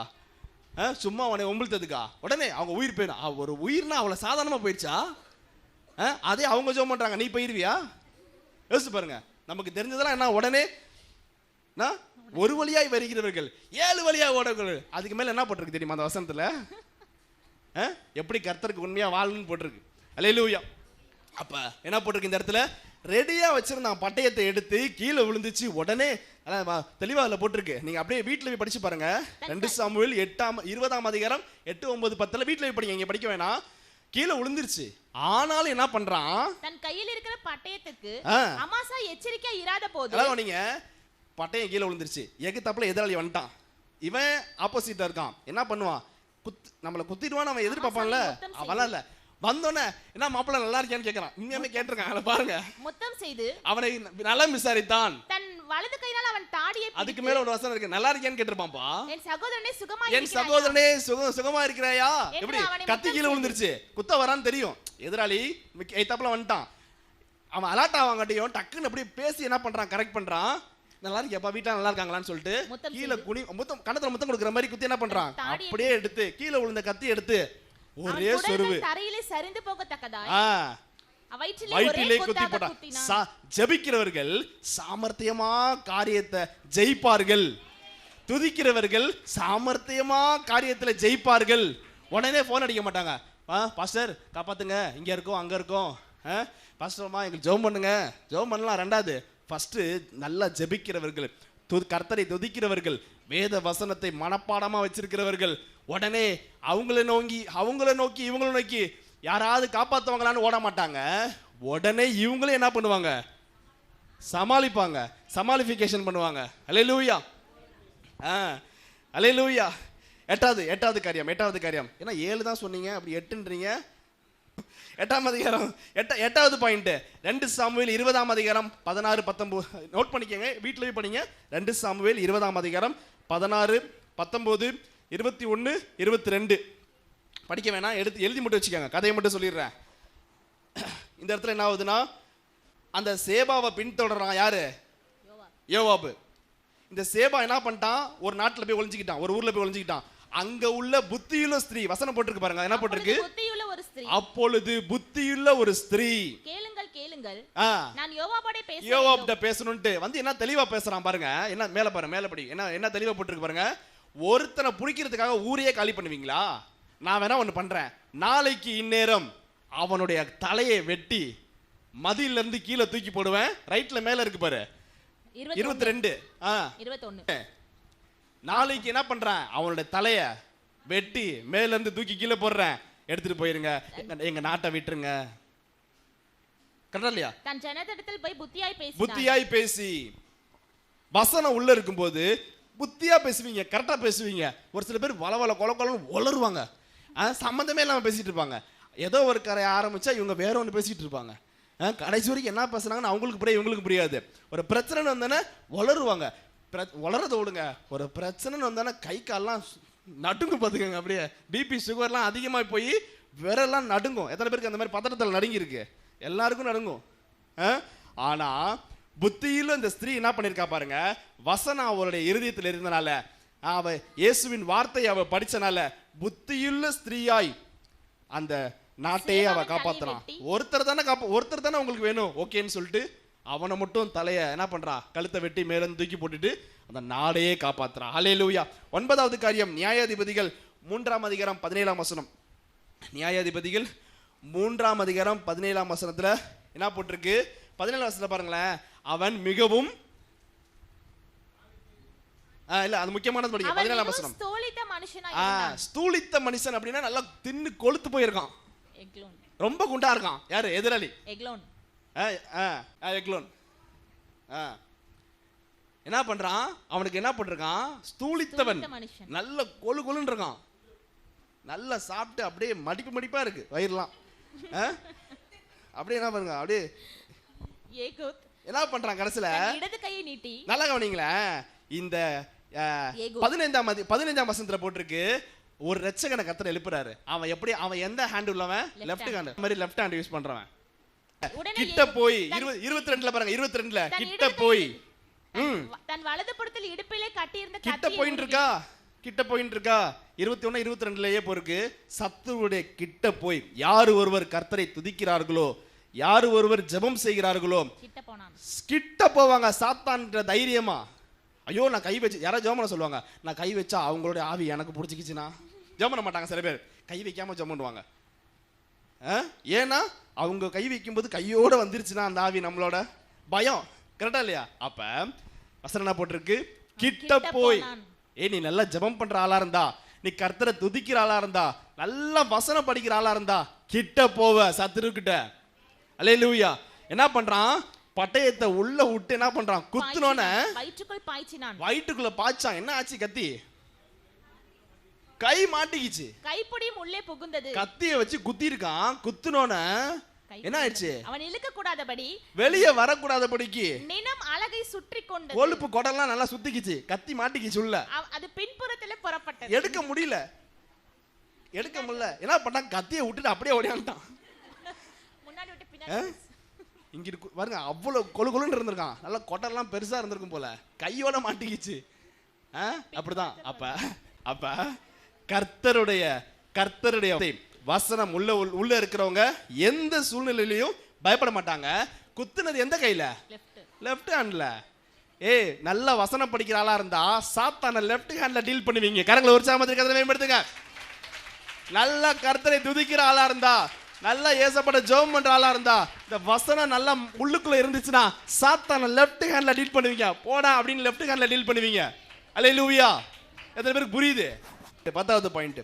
சும்மா உன்னை ஒம்பிழ்த்ததுக்கா? உடனே அவங்க உயிர் போயிடும். ஒரு உயிர்னா அவ்வளோ சாதாரணமாக போயிடுச்சா? அதே அவங்க ஜோம் பண்ணுறாங்க, நீ போயிருவியா? யோசிச்சு பாருங்க. நமக்கு தெரிஞ்சதெல்லாம் என்ன? உடனே ஒரு வழியாய் வருகிறவர்கள் 7 வழியாக ஓடவர்கள். அதுக்கு மேலே என்ன போட்டிருக்கு தெரியுமா அந்த வசனத்தில்? எப்படி கர்த்தருக்கு உண்மையாக வாழணும்னு போட்டிருக்கு. அல்லேலூயா. அப்ப என்ன போட்டிருக்கு இந்த இடத்துல? ரெடியா வச்சிருந்தான் பட்டயத்தை எடுத்து கீழே விழுந்துச்சு. உடனே தெளிவா அதுல போட்டிருக்கு. நீங்க அப்படியே வீட்டுல போய் படிச்சு பாருங்க. 2 சாமுவேல் 20ஆம் அதிகாரம் 8, 9, 10 வீட்டுல போய் படிங்க, இங்க படிக்க வேணாம். கீழே விழுந்துருச்சு. ஆனாலும் என்ன பண்றான்? தன் கையில் இருக்கிற பட்டயத்துக்கு அமாசா எச்சரிக்கையா இராத போது, நீங்க பட்டயம் கீழே விழுந்துருச்சு, எகுத்தாப்புல எதிராளி வந்துட்டான். இவன் ஆப்போசிட்டா இருக்கான். என்ன பண்ணுவான்? நம்மளை குத்திடுவான். அவன் எதிர்பார்ப்பான்ல, அவெல்லாம் இல்ல. வந்தோடனே என்ன மாப்பிள்ள நல்லா இருக்கியான்னு கேட்கறான். இனிமே கேட்டிருக்காங்க பாருங்க. முத்தம் செய்து அவனை நலம் விசாரித்தான். தன் வலது கையினால் அவன் தாடியை, அதுக்கு மேல ஒரு வசனம் இருக்கு, நல்லா இருக்கியான்னு கேட்டிருப்பான்பா. என் சகோதரனே சுகமா இருக்கிறாயா? எப்படி? கத்தி கீழே விழுந்துருச்சு, குத்த வரான்னு தெரியும். எதிராளி எய்தாப்புல வந்துட்டான். அவன் அலர்ட் ஆவாங்கட்டியும் டக்குன்னு அப்படியே பேசி என்ன பண்றான்? கரெக்ட் பண்றான். நல்லா இருக்கியாப்பா, வீட்டுல நல்லா இருக்காங்களான்னு சொல்லிட்டு கீழே குனி கணத்துல முத்தம் கொடுக்குற மாதிரி குத்தி என்ன பண்றான்? அப்படியே எடுத்து கீழே விழுந்த கத்தி எடுத்து ஒரே சொருவு தரையிலே சரிந்து போகத்தக்கதாய் வயிற்றிலே குத்தி போட்டான். ஜெபிக்கிறவர்கள் சாமர்த்தியமா காரியத்தை ஜெயிப்பார்கள். துதிக்கிறவர்கள் சாமர்த்தியமா காரியத்துல ஜெயிப்பார்கள். உடனே போன் அடிக்க மாட்டாங்க. பாஸ்டர் காப்பாத்துங்க, இங்க இருக்கோம் அங்க இருக்கோம், பாஸ்டர்மா எங்களுக்கு ஜெபம் பண்ணுங்க. ஜெபம் பண்ணலாம் ரெண்டாவது. ஃபர்ஸ்ட் நல்லா ஜெபிக்கிறவர்கள், கர்த்தரை துதிக்கிறவர்கள், வேத வசனத்தை மனப்பாடமா வச்சிருக்கிறவர்கள் உடனே அவங்கள நோக்கி இவங்கள நோக்கி யாராவது காப்பாத்துவாங்களான்னு ஓட மாட்டாங்க. உடனே இவங்களே என்ன பண்ணுவாங்க? சமாளிப்பாங்க, சமாளிஃபிகேஷன் பண்ணுவாங்க. அல்லேலூயா, அல்லேலூயா. எட்டாவது காரியம். ஏன்னா 7 தான் சொன்னீங்க, அப்படி 8ன்றீங்க. 8ஆம் அதிகாரம் 8வது பாயிண்ட். 2 சாமுவேல் 20ஆம் அதிகாரம் 16, 19 நோட் பண்ணிக்கங்க, வீட்டில் போய் படிங்க. 2 சாமுவேல் 20ஆம் அதிகாரம் 16, 19, 21, 22 படிக்க வேணாம், எடுத்து எழுதி மட்டும் வச்சுக்கோங்க, கதையை மட்டும் சொல்லிடுறேன். இந்த இடத்துல என்ன ஆகுதுன்னா, அந்த சேபாவை பின்தொடர்றான் யாரு? யோவாபு. இந்த சேபா என்ன பண்ணிட்டான், ஒரு நாட்டுல போய் ஒளிஞ்சுக்கிட்டான், ஒரு ஊர்ல போய் ஒளிஞ்சுக்கிட்டான். அங்க உள்ள புத்தியுள்ள ஸ்திரீ, வசனம் போட்டிருக்கு பாருங்க, என்ன போட்டிருக்கு? அப்பொழுது புத்தியுள்ள ஒரு ஸ்திரீ, கேளுங்கள் கேளுங்கள், நான் நான் யோவாப்ட பேசணும்ட்டு வந்து என்ன தெளிவா பேசுறான் பாருங்க. என்ன மேல பாருங்க, மேல படி, என்ன தெளிவா போட்டிருக்கு பாருங்க. ஒருத்தனை பிடிக்கிறதுக்காக ஊரையே காலி பண்ணுவீங்களா? நான் வேணா ஒண்ணு பண்றேன், நாளைக்கு இந்நேரம் அவனுடைய தலையை வெட்டி மதியில இருந்து கீழே தூக்கி போடுவேன். ரைட்ல மேல இருக்கு பாரு, 22 21. நாளைக்கு என்ன பண்றேன், அவனுடைய தலைய வெட்டி மேல இருந்து தூக்கி கீழே போடுறேன், எடுத்துட்டு போயிருங்க, எங்க நாட்டை விட்டுருங்க. கரெக்டா இல்லையா? தன் ஜனத்திடத்தில் போய் புத்தியாய் பேசி, வசனம் உள்ள இருக்கும்போது புத்தியா பேசுவீங்க, கரெக்டா பேசுவீங்க. ஒரு சில பேர் வளவள கொலன்னு வளருவாங்க, சம்பந்தமே இல்லாம பேசிட்டு இருப்பாங்க. ஏதோ ஒரு கரையை ஆரம்பிச்சா இவங்க வேற ஒன்று பேசிட்டு இருப்பாங்க. கடைசி வரைக்கும் என்ன பேசுனாங்கன்னு அவங்களுக்கு புரியாது, இவங்களுக்கு புரியாது. ஒரு பிரச்சனை வந்தானே வளருவாங்க. வளரதை விடுங்க, ஒரு பிரச்சனை வந்தானே கை கால்லாம் நடுங்கும் பார்த்துக்கோங்க. அப்படியே பிபி சுகர்லாம் அதிகமாக போய் விரலாம் நடுங்கும். எத்தனை பேருக்கு அந்த மாதிரி பதட்டத்தில் நடுங்கி இருக்கு? எல்லாருக்கும் நடுங்கும். ஆனா புத்தியில இந்த ஸ்திரீ என்ன பண்ணிருக்கா பாருங்க, வசனம் அவளுடைய இருதயத்தில் இருந்தனால, அவ இயேசுவின் வார்த்தையை அவ படிச்சனால, புத்தியுள்ள ஸ்திரீயாய் அந்த நாட்டையே அவ காப்பாத்துறான். ஒருத்தர் தானே உங்களுக்கு வேணும், ஓகேன்னு சொல்லிட்டு அவனை மட்டும் தலைய என்ன பண்றா, கழுத்தை வெட்டி மேல தூக்கி போட்டுட்டு அந்த நாடையே காப்பாத்துறான். ஹல்லேலூயா. 9வது காரியம், நியாயாதிபதிகள் 3ஆம் அதிகாரம் 17ஆம் வசனம். நியாயாதிபதிகள் 3ஆம் அதிகாரம் 17ஆம் வசனத்துல என்ன போட்டிருக்கு? 17ஆம் வசனத்துல பாருங்களேன், அவன் மிகவும் இல்ல அது முக்கியமானது படிங்க. 17ஆம் வசனம். ஸ்தூலித்த மனுஷன் அப்படின்னா நல்லா தின்னு கொழுத்து போயிருக்கான், ரொம்ப குண்டா இருக்கான். யாரு? எதிராளி எக்லோன். என்ன பண்றான், அவனுக்கு என்ன பண்றான், ஸ்தூலித்தவன், நல்ல கொழுன்னு இருக்கான், நல்லா சாப்பிட்டு அப்படியே மடிப்பா இருக்கு வயிறுலாம். அப்படியே என்ன பண்ணுங்க, அப்படியே என்ன பண்றான் கடைசியில இடது கையை நீட்டி. நல்லா கவனிங்களேன், இந்த 15ஆம் வசனத்துல போட்டிருக்கு, ஒரு ரட்சகனை கர்த்தர் எழுப்புறாரு. அவன் எப்படி, அவன் எந்த ஹேண்ட் உள்ளவன்? Left hand. மாதிரி லெஃப்ட் ஹேண்ட் யூஸ் பண்றவன். கிட்ட போய் 22ல பாருங்க, 22ல கிட்ட போய் தன் வலது புறத்தில் இடுப்பிலே கட்டியிருந்த கிட்ட போயிட்டு இருக்கா. 21 22லயே போருக்கு, சத்துருடைய கிட்ட போய் யார் ஒருவர் கர்த்தரை துதிக்கிறார்களோ, யார் ஒருவர் ஜெபம் செய்கிறார்களோ கிட்ட போவாங்க. சாத்தான்ற தைரியமா, ஐயோ நான் கை வச்சு, யாராவது ஜெபம் பண்ண சொல்லுவாங்க, நான் கை வச்சா அவங்களுடைய ஆவி எனக்கு பிடிச்சிக்கிச்சுன்னா ஜெபம் பண்ண மாட்டாங்க. சில பேர் கை வைக்காம ஜெபம் பண்ணுவாங்க. ஏன்னா அவங்க கை வைக்கும்போது கையோட வந்துருச்சுன்னா அந்த ஆவி நம்மளோட பயம். கரெக்டா இல்லையா? அப்ப வசனம் போட்டிருக்கு, கிட்ட போய், நீ நல்லா ஜெபம் பண்ற ஆளா இருந்தா, நீ கர்த்தரை துதிக்கிற ஆளா இருந்தா, நல்லா வசனம் படிக்கிற ஆளா இருந்தா கிட்ட போவ சத்துரு கிட்ட. அல்லேலூயா. என்ன பண்றான், பட்டயத்தை உள்ள விட்டு என்ன பண்றான், குத்துனோன வயிற்றுக்குள்ள பாய்ச்சான். என்ன ஆச்சு, கத்தி கை மாட்டிக்கிச்சு, கைப்புடியும் உள்ளே புகுந்தது. கத்திய வச்சு குத்தி இருக்கான், குத்துனோன என்ன ஆயிடுச்சு, அவன் இழுக்க கூடாதபடி, வெளியே வர கூடாதபடிக்கு நினம் அலகை சுற்றி கொண்டது. கொழுப்பு கொடலாம் நல்லா சுத்திக்கிச்சு, கத்தி மாட்டிக்கிச்சு உள்ள. அது பின்புறத்துல புறப்பட்டது. எடுக்க முடியல. என்ன பண்ணா, கத்தியை விட்டுட்டு அப்படியே ஓடியான்ட்டான். முன்னாடி விட்டு பின்னாடி இங்க இருக்கு பாருங்க, அவ்வளவு கொழுன்னு இருந்திருக்கான், நல்லா கொட்டெல்லாம் பெருசா இருந்திருக்கும் போல, கையோட மாட்டிக்கிச்சு. அப்படிதான். அப்ப கர்த்தருடைய வசனம் உள்ள இருக்கிறவங்க எந்த சூழ்நிலையிலையும் பயப்பட மாட்டாங்க. குத்துனது எந்த கையில? லெஃப்ட் ஹேண்ட்ல. நல்ல வசனம் படிக்கிற ஆளா இருந்தா சாத்தான லெஃப்ட் ஹேண்ட்ல டீல் பண்ணுவீங்க. கரங்களை உற்சாகமா மேம்படுத்துங்க. நல்ல கர்த்தரை துதிக்கிற ஆளா இருந்தா, நல்லா ஏசப்பட ஜெபம் பண்ற ஆளா இருந்தா, இந்த வசனம் நல்லா உள்ளுக்குள்ள இருந்துச்சுன்னா சாத்தான லெஃப்ட் ஹேண்ட்ல டீல் பண்ணுவீங்க. போடா அப்படின்னு லெஃப்ட் ஹேண்ட்ல டீல் பண்ணுவீங்க. அல்லேலூயா. எத்தனை பேருக்கு புரியுது? 10வது பாயிண்ட்,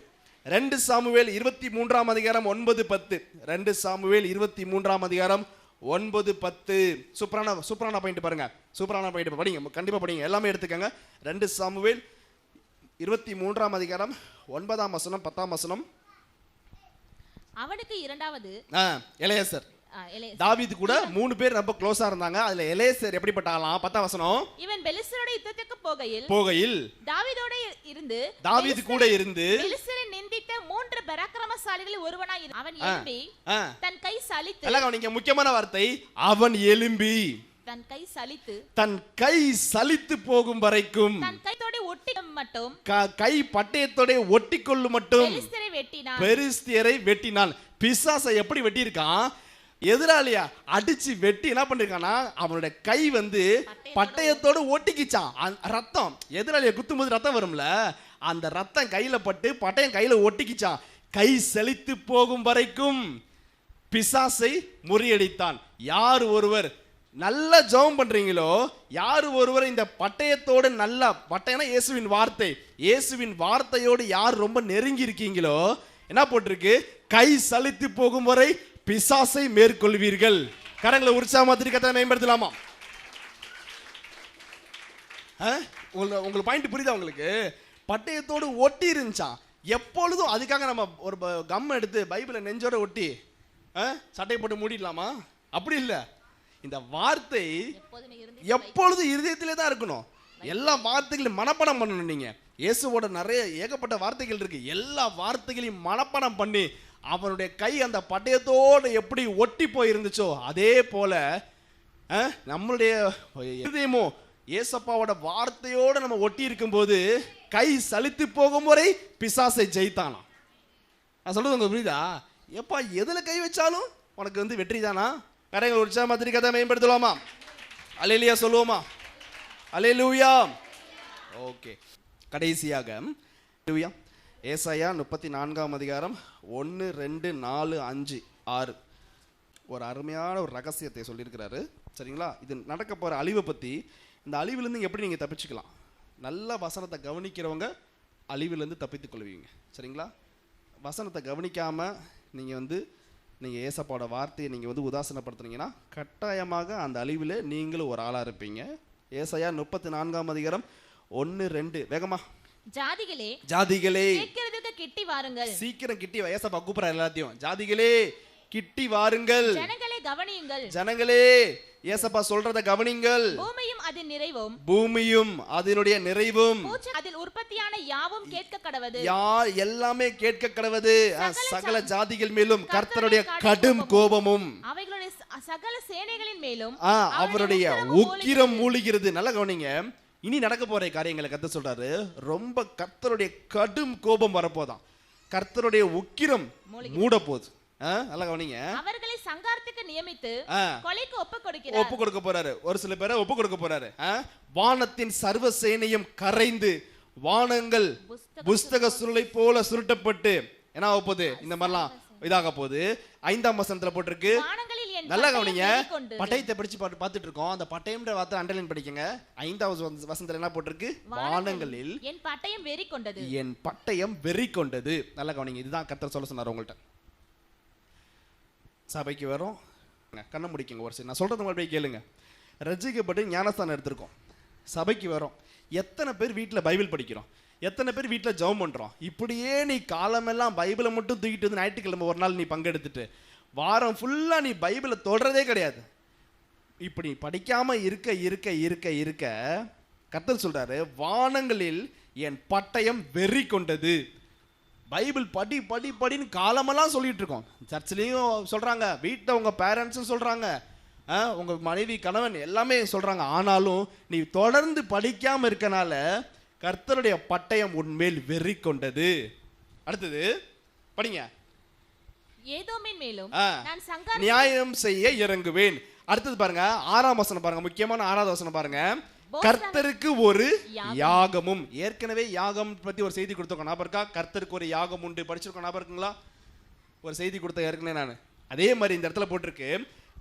2 சாமுவேல் 23ஆம் அதிகாரம் 9-10. 2 சாமுவேல் 23ஆம் அதிகாரம் 9-10. சூப்பரான பாயிண்ட் பாருங்க. சூப்பரான பாயிண்ட் படிங்க, கண்டிப்பா படிங்க, எல்லாமே எடுத்துக்கங்க. 2 சாமுவேல் 23ஆம் அதிகாரம் 9ஆம் வசனம் 10ஆம் வசனம். அவனுக்கு இரண்டாவது எலியாசர் தாவீது கூட 3 பேர் ரொம்ப க்ளோஸா இருந்தாங்க. அதுல எலேசர் எப்படிப்பட்ட ஆளாம்? 10ஆம் வசனம். இவன் பெலிஸ்தரோட யுத்தத்துக்கு போகையில் தாவீதோட இருந்து தாவீது கூட இருந்து பெலிஸ்தரை நிந்தித்த 3 பராக்கிரமசாலிகளில் ஒருவனாய் அவன் எழும்பி தன் கை சலித்து. எல்லாம் கவனிங்க, முக்கியமான வார்த்தை, அவன் எழும்பி தன் கை சலித்து போகும் வரைக்கும், தன் கைத்தோட ஒட்டி மட்டும், கை பட்டயத்தோட ஒட்டிக்கொள்ளும் மட்டும் பெலிஸ்தியரை வெட்டினான். பிசாசை எப்படி வெட்டி இருக்கான்? எதிராளியா அடிச்சு வெட்டி என்ன பண்ணிருக்கானா, அவனுடைய கை வந்து பட்டயத்தோட ஒட்டிக்கிச்சான். ரத்தம், எதிராளியை குத்தும்போது ரத்தம் வரும்ல, அந்த ரத்தம் கையில பட்டு பட்டயம் கையில ஒட்டிக்கிச்சான். கை சலித்து போகும் வரைக்கும் பிசாசை முறியடித்தான். யார் ஒருவர் நல்ல ஜெபம் பண்றீங்களோ, யார் ஒருவர் இந்த பட்டயத்தோடு நல்ல பட்டயம்னா இயேசுவின் வார்த்தை, இயேசுவின் வார்த்தையோடு யார் ரொம்ப நெருங்கி இருக்கீங்களோ, என்ன போட்டிருக்கு? கை சலித்து போகும் வரை பிசாசை மேற்கொள்வீர்கள். கரங்களை உற்சாகமாத்திரி கதை மேம்படுத்தலாமா? உங்களுக்கு பாயிண்ட் புரியுதா? உங்களுக்கு பட்டயத்தோடு ஒட்டி இருந்துச்சான். எப்பொழுதும் அதுக்காக நம்ம ஒரு கம் எடுத்து பைபிளை நெஞ்சோட ஒட்டி சட்டை போட்டு மூடிடலாமா? அப்படி இல்லை. இந்த வார்த்தை எப்பொழுதும் இருதயத்திலே தான் இருக்கணும். எல்லா வார்த்தைகளையும் மனப்பாடம் பண்ணணும். நீங்க இயேசுவோட நிறைய ஏகப்பட்ட வார்த்தைகள் இருக்கு. எல்லா வார்த்தைகளையும் மனப்பாடம் பண்ணி அவனுடைய கை அந்த பட்டயத்தோடு எப்படி ஒட்டி போயிருந்துச்சோ அதே போல நம்மளுடைய இருதயமும் ஏசப்பாவோட வார்த்தையோடு நம்ம ஒட்டி இருக்கும்போது கை சலித்து போகும் வரை பிசாசை ஜெயித்தானா. நான் சொல்றது உங்களுக்கு புரியுதா? எப்பா எதுல கை வச்சாலும் உனக்கு வந்து வெற்றி தானா? கரைகள் உற்சாகமாத்திரி கதை மேம்படுத்தலாமா? அல்லேலூயா சொல்லுவோமா? அல்லேலூயா. ஓகே, கடைசியாக ஏசாயா 34ஆம் அதிகாரம் 1, 2, 4, 5, 6 ஒரு அருமையான ஒரு ரகசியத்தை சொல்லியிருக்கிறாரு. சரிங்களா? இது நடக்க போகிற அழிவை பற்றி, இந்த அழிவிலேருந்து எப்படி நீங்கள் தப்பிச்சுக்கலாம். நல்ல வசனத்தை கவனிக்கிறவங்க அழிவிலேருந்து தப்பித்துக் கொள்வீங்க. சரிங்களா? வசனத்தை கவனிக்காமல் நீங்கள் ஏசப்பாவோட வார்த்தையை நீங்கள் உதாசனப்படுத்துனீங்கன்னா கட்டாயமாக அந்த அழிவில் நீங்களும் ஒரு ஆளாக இருப்பீங்க. ஏசாயா 34ஆம் அதிகாரம் 1, 2 வேகமா. ஜாதிகளே கிட்டி வாருங்கள். சீக்கிரம் கிட்டி வா. ஏசப்பா கூப்பிடுற எல்லாத்தையும், ஜாதிகளே கிட்டி வாருங்கள். ஜனங்களே ஏசப்பா சொல்றத கவனிங்கள். பூமியும் அதனுடைய நிறைவும் அதில் உற்பத்தியான யாவும் கேட்க கடவது. எல்லாமே கேட்க கடவது. சகல ஜாதிகள் மேலும் கர்த்தருடைய கடும் கோபமும் அவைகளுடைய சகல சேனைகளின் மேலும் அவருடைய உக்கிரம் மூழ்கிறது. நல்லா கவனிங்க. இனி நடக்க போற காரியங்களை கர்த்தர் சொல்றாரு. ரொம்ப கர்த்தருடைய கடும் கோபம் வரப்போதான். கர்த்தருடைய உக்கிரம் மூட போகுது. நல்லா கவனிங்க. அவர்களை சங்காரத்துக்கு நியமித்து கொலைக்கு ஒப்பு கொடுக்க போறாரு. ஒரு சில பேரை ஒப்பு கொடுக்க போறாரு. வானத்தின் சர்வ சேனையும் கரைந்து வானங்கள் புஸ்தக சுருளை போல சுருட்டப்பட்டு என்ன ஆக போகுது? இந்த மாதிரிலாம் இதாக போகுது. 5ஆம் வசனத்துல போட்டிருக்கு. நல்லா கவனிங்க. பட்டயத்தை படிச்சு பார்த்துட்டு இருக்கோம். அந்த பட்டயம்ன்ற வார்த்தை அண்டர்லைன் படிக்கங்க. 5ஆவது வசனத்துல என்ன போட்டிருக்கு? வானங்களில் என் பட்டயம் வெறி கொண்டது. என் பட்டயம் வெறி கொண்டது. நல்லா கவனிங்க. இதுதான் கர்த்தர் சொல்ல சொன்னார் உங்கள்கிட்ட. சபைக்கு வரோம், கண்ணை முடிக்குங்க. ஒரு நான் சொல்றது மறுபடியும் கேளுங்க. ரட்சிக்கப்பட்டு ஞானஸ்தானம் எடுத்திருக்கோம். சபைக்கு வரோம். எத்தனை பேர் வீட்டில் பைபிள் படிக்கிறோம்? எத்தனை பேர் வீட்டில் ஜெபம் பண்ணுறோம்? இப்படியே நீ காலமெல்லாம் பைபிளை மட்டும் தூக்கிட்டு வந்து ஞாயிற்றுக்கிழமை ஒரு நாள் நீ பங்கெடுத்துட்டு வாரம் ஃபுல்லாக நீ பைபிளை தொடரதே கிடையாது. இப்படி படிக்காமல் இருக்க இருக்க இருக்க இருக்க கர்த்தர் சொல்றாரு, வானங்களில் என் பட்டயம் வெறி கொண்டது. பைபிள் படி படி படின்னு காலமெல்லாம் சொல்லிட்டு இருக்கோம். சர்ச்சிலையும் சொல்றாங்க, வீட்டில் உங்க பேரண்ட்ஸும் சொல்றாங்க, உங்க மனைவி கணவன் எல்லாமே சொல்றாங்க. ஆனாலும் நீ தொடர்ந்து படிக்காம இருக்கனால கர்த்தருடைய பட்டயம் உன்மேல் வெறி கொண்டது. அடுத்தது படிங்க. ஏதோமின் மேலும் நான் நியாயம் செய்ய இறங்குவேன். அடுத்தது பாருங்க, 6ஆம் வசனம் பாருங்க. முக்கியமான 6வது வசனம் பாருங்க. கர்த்தருக்கு ஒரு யாகமும். ஏற்கனவே யாகம் பத்தி ஒரு செய்தி கொடுத்தோம், ஞாபகம் இருக்கா? கர்த்தருக்கு ஒரு யாகம் உண்டு, படிச்சிருக்கோம், ஞாபகம் இருக்குங்களா? ஒரு செய்தி கொடுத்த ஏற்கனவே நான். அதே மாதிரி இந்த இடத்துல போட்டிருக்கு,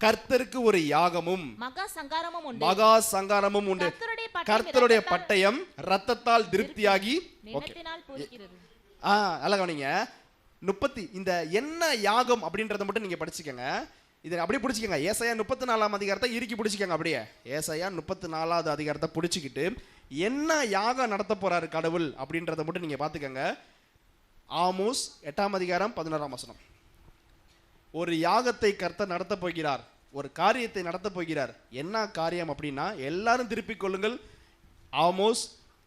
கர்த்தருக்கு ஒரு யாகமும் மகா சங்காரமும் உண்டு. கர்த்தருடைய பட்டயம் ரத்தத்தால் திருப்தியாகி. நல்லா கவனிங்க. 30 இந்த என்ன யாகம் அப்படின்றத மட்டும் நீங்க படிச்சுக்கங்க. இதை அப்படியே பிடிச்சிக்கங்க. ஏசாயா 34ஆம் அதிகாரத்தை இறுக்கி பிடிச்சிக்கங்க. அப்படியே ஏசாயா 34வது அதிகாரத்தை பிடிச்சிக்கிட்டு என்ன யாகம் நடத்த போறாரு கடவுள் அப்படின்றத மட்டும் நீங்க பாத்துக்கங்க. ஆமோஸ் 8ஆம் அதிகாரம் 11ஆம் வசனம். ஒரு யாகத்தை கர்த்தர் நடத்த போகிறார், ஒரு காரியத்தை நடத்த போகிறார். என்ன காரியம் அப்படின்னா, எல்லாரும் திருப்பிக் கொள்ளுங்கள். ஆமோஸ்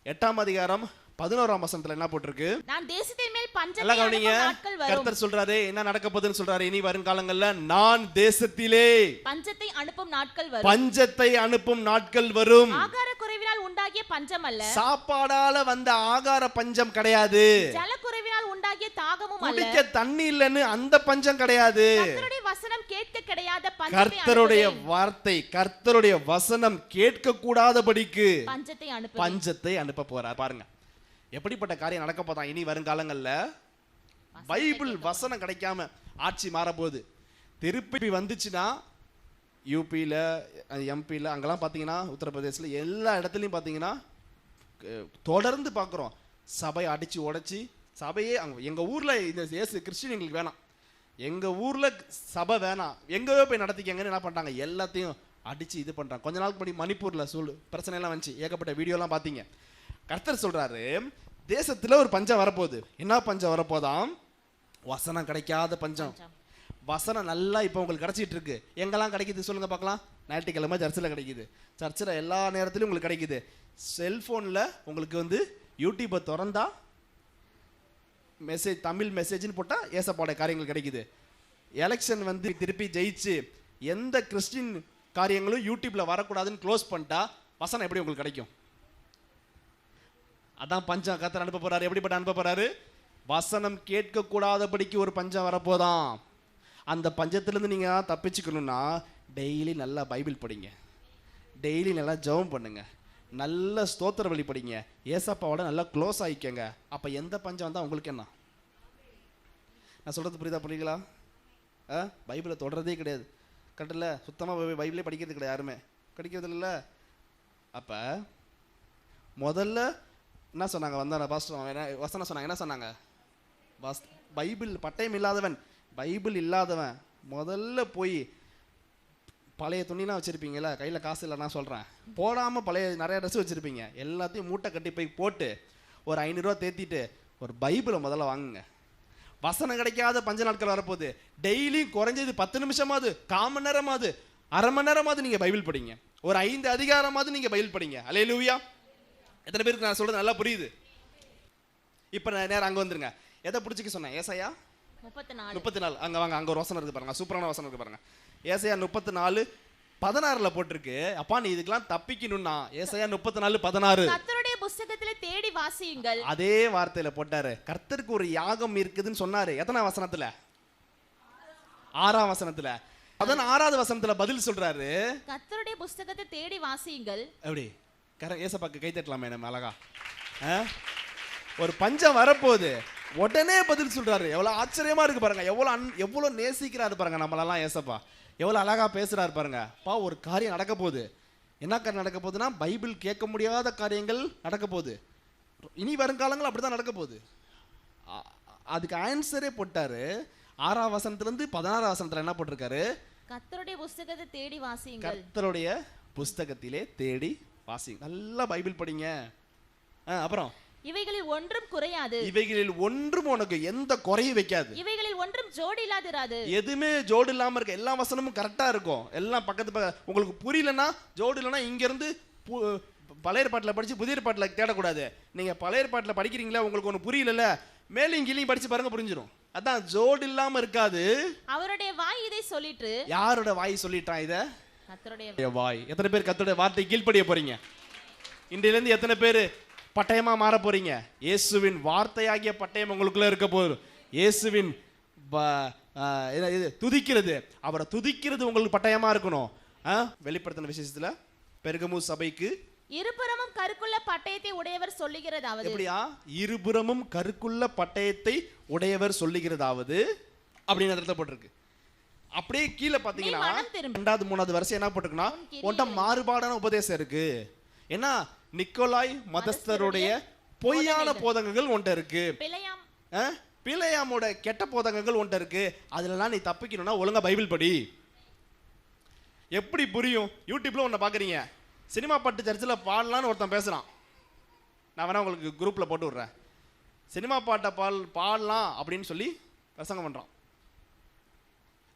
8:11 என்ன போட்டிருக்கு? நான் தேசத்தின் மேல் பஞ்சத்தை எல்லாம் கவனிங்க. அனுப்பும் நாட்கள் வரும். கர்த்தர் சொல்றாரு என்ன நடக்க போகுதுன்னு சொல்றாரு. இனி வரும் காலங்கள்ல நான் தேசத்திலே பஞ்சத்தை அனுப்பும் நாட்கள் வரும். பஞ்சத்தை அனுப்பும் நாட்கள் வரும். ஆகார குறைவினால் உண்டாகிய பஞ்சம் அல்ல, சாப்பாடால வந்த ஆகார பஞ்சம் கிடையாது. ஜல குறைவினால் உண்டாகிய தாகமும் அல்ல, குடிக்க தண்ணி இல்லன்னு அந்த பஞ்சம் கிடையாது. கர்த்தருடைய வசனம் கேட்க கிடையாத பஞ்சத்தை கர்த்தருடைய அனுப்புவேன். வார்த்தை, கர்த்தருடைய வசனம் கேட்க கூடாதபடிக்கு பஞ்சத்தை அனுப்ப போறார். பாருங்க எப்படிப்பட்ட காரியம் நடக்க போதான் இனி வருங்காலங்கள்ல. பைபிள் வசனம் கிடைக்காம ஆட்சி மாறப்போகுது. திருப்பி வந்துச்சுன்னா யூபியில், எம்பியில், அங்கெல்லாம் பார்த்தீங்கன்னா உத்தரப்பிரதேசில் எல்லா இடத்துலையும் பார்த்தீங்கன்னா தொடர்ந்து பார்க்குறோம் சபை அடித்து உடைச்சி சபையே. அங்கே எங்கள் ஊரில் இந்த இயேசு கிறிஸ்டின் எங்களுக்கு வேணாம், எங்கள் ஊரில் சபை வேணாம், எங்கேயோ போய் நடத்திக்கங்கன்னு என்ன பண்ணுறாங்க, எல்லாத்தையும் அடித்து இது பண்ணுறாங்க. கொஞ்ச நாளுக்கு முன்னாடி மணிப்பூரில் பிரச்சனைலாம் வந்துச்சு, ஏகப்பட்ட வீடியோலாம் பார்த்தீங்க. கர்த்தர் சொல்கிறாரு தேசத்தில் ஒரு பஞ்சம் வரப்போகுது. என்ன பஞ்சம் வரப்போதாம்? வசனம் கிடைக்காத பஞ்சம். வசனம் நல்லா இப்போ உங்களுக்கு கிடைச்சிட்டு இருக்கு. எங்கெல்லாம் கிடைக்குது சொல்லுங்க பார்க்கலாம். ஞாயிற்றுக்கிழமை சர்ச்சில் கிடைக்குது, சர்ச்சில் எல்லா நேரத்துலையும் உங்களுக்கு கிடைக்குது. செல்ஃபோனில் உங்களுக்கு யூடியூப்பை திறந்தா மெசேஜ், தமிழ் மெசேஜ்னு போட்டால் ஏசப்பாடைய காரியங்கள் கிடைக்குது. எலெக்ஷன் திருப்பி ஜெயிச்சு எந்த கிறிஸ்டின் காரியங்களும் யூடியூப்பில் வரக்கூடாதுன்னு க்ளோஸ் பண்ணிட்டா வசனம் எப்படி உங்களுக்கு கிடைக்கும்? அதான் பஞ்சம் கர்த்தர் அனுப்ப போறாரு. எப்படிப்பட்ட அனுப்ப போறாரு? வசனம் கேட்க கூடாதபடிக்கு ஒரு பஞ்சம் வரப்போதான். அந்த பஞ்சத்திலிருந்து நீங்க தப்பிச்சுக்கணும்னா டெய்லி நல்லா பைபிள் படிங்க, டெய்லி நல்லா ஜெபம் பண்ணுங்க, நல்ல ஸ்தோத்திர வழி படிங்க, ஏசப்பாவோட நல்லா க்ளோஸ் ஆகிக்கங்க. அப்ப எந்த பஞ்சம் வந்தா உங்களுக்கு என்ன? நான் சொல்றது புரியுதா? புரியுங்களா? பைபிளை தொடர்றதே கிடையாது, கரெக்டில்ல? சுத்தமாக பைபிளே படிக்கிறது கிடையாது, யாருமே கிடைக்கிறது இல்லை. அப்போ முதல்ல என்ன சொன்னாங்க? வந்தார பாஸ்டர் வசனம் சொன்னாங்க. என்ன சொன்னாங்க? பைபிள் பட்டயம் இல்லாதவன், பைபிள் இல்லாதவன் முதல்ல போய் பழைய துணிலாம் வச்சுருப்பீங்களா, கையில் காசு இல்லை நான் சொல்கிறேன், போடாமல் பழைய நிறைய ட்ரெஸ் வச்சுருப்பீங்க, எல்லாத்தையும் மூட்டை கட்டி போய் போட்டு ஒரு 500 ரூபா தேத்திட்டு ஒரு பைபிளை முதல்ல வாங்குங்க. வசனம் கிடைக்காத பஞ்ச நாட்கள் வரப்போகுது. டெய்லி குறைஞ்சது 10 நிமிஷமாவது, 1/4 மணி நேரமாவது, அரை மணி நேரமாவது நீங்கள் பைபிள் படிங்க. ஒரு 5 அதிகாரமாவது நீங்கள் பைபிள் படிங்க. அல்லேலூயா! எத்தனை பேருக்கு நான் சொல்றது நல்லா புரியுது? இப்போ நேரம் அங்கே வந்துருங்க. எதை பிடிச்சிக்க சொன்னேன்? ஏசாயா 34. அங்கே வாங்க, அங்கே ஒரு வசனம் இருக்கு பாருங்க, சூப்பரான வசனம் இருக்கு பாருங்க. ஏசாயா 34:16 போட்டிருக்கு. அப்பா நீ இதுக்கெல்லாம் தப்பிக்கணும்னா ஏசாயா 34:16 கர்த்தருடைய புத்தகத்திலே தேடி வாசியுங்கள். அதே வார்த்தையில போட்டாரு. கர்த்தருக்கு ஒரு யாகம் இருக்குதுன்னு சொன்னாரு. எத்தனை வசனத்துல? 6ஆம் வசனத்துல. 16வது வசனத்துல பதில் சொல்றாரு, கர்த்தருடைய புத்தகத்தை தேடி வாசியுங்கள். எப்படி ஏசப்பாக்கு கை தட்டலாமே நம்ம அழகா. ஒரு பஞ்சம் வரப்போகுது, உடனே பதில் சொல்றாரு. எவ்வளவு ஆச்சரியமா இருக்கு பாருங்க, எவ்வளவு நேசிக்கிறாரு பாருங்க நம்மளெல்லாம் ஏசப்பா, எவ்வளவு அழகா பேசுறாரு பாருங்க. பா ஒரு காரியம் நடக்க போகுது. என்ன காரியம் நடக்க போகுதுன்னா பைபிள் கேட்க முடியாத காரியங்கள் நடக்க போகுது. இனி வருங்காலங்கள் அப்படிதான் நடக்க போகுது. அதுக்கு ஆன்சரே போட்டாரு. 6ஆம் வசனத்திலிருந்து 16ஆம் வசனத்துல என்ன போட்டிருக்காரு? கர்த்தருடைய புத்தகத்தை தேடி வாசியுங்கள். கர்த்தருடைய புஸ்தகத்திலே தேடி வாசிங்க. நல்லா பைபிள் படிங்க. அப்புறம் இவைகளில் ஒன்றும் குறையாது, இவைகளில் ஒன்றும் உனக்கு எந்த குறையும் வைக்காது, இவைகளில் ஒன்றும் ஜோடு இல்லாதிராது. எதுவுமே ஜோடு இல்லாம இருக்க, எல்லா வசனமும் கரெக்டா இருக்கும். எல்லாம் பக்கத்து உங்களுக்கு புரியலன்னா, ஜோடு இல்லைன்னா இங்க இருந்து பழைய பாட்டில் படிச்சு புதிய பாட்டில் தேடக்கூடாது. நீங்க பழைய பாட்டில் படிக்கிறீங்களா, உங்களுக்கு ஒன்று புரியல, மேலும் இங்கிலையும் படிச்சு பாருங்க, புரிஞ்சிடும். அதான் ஜோடு இல்லாம இருக்காது. அவருடைய வாய் இதை சொல்லிட்டு. யாரோட வாய் சொல்லிட்டான் இத? கர்த்தருடைய வாய். எத்தனை பேர் கர்த்தருடைய வார்த்தை கீழ்ப்படிய போறீங்க? இன்றையில இருந்து எத்தனை பேர் பட்டயமா மாற போறீங்க? இயேசுவின் வார்த்தையாகிய பட்டயம் உங்களுக்குள்ள இருக்க போகுது. இயேசுவின் துதிக்கிறது, அவரை துதிக்கிறது உங்களுக்கு பட்டயமா இருக்கணும். வெளிப்படுத்தின விசேஷத்துல பெர்கமு சபைக்கு இருபுறமும் கருக்குள்ள பட்டயத்தை உடையவர் சொல்லுகிறதாவது. எப்படியா? இருபுறமும் கருக்குள்ள பட்டயத்தை உடையவர் சொல்லுகிறதாவது அப்படின்னு அர்த்தம் போட்டிருக்கு. அப்படியே கீழே பாத்தீங்கன்னா 2வது 3வது வருஷம் என்ன போட்டிருக்குன்னா, உன்ட்ட மாறுபாடான உபதேசம் இருக்கு. ஏன்னா நிக்கோலாய் மதஸ்தருடைய பொய்யான போதகங்கள் ஒன்றை இருக்கு, பிழையாமோட கெட்ட போதகங்கள் ஒன்றை இருக்கு. அதுலலாம் நீ தப்பிக்கணும்னா ஒழுங்கா பைபிள் படி. எப்படி புரியும்? யூடியூப்ல ஒன்றை பாக்குறீங்க, சினிமா பாட்டு சர்ச்சில் பாடலான்னு ஒருத்தன் பேசுறான். நான் வேணா உங்களுக்கு குரூப்ல போட்டு விடுறேன். சினிமா பாட்டை பாடலாம் அப்படின்னு சொல்லி பிரசங்கம் பண்றான்.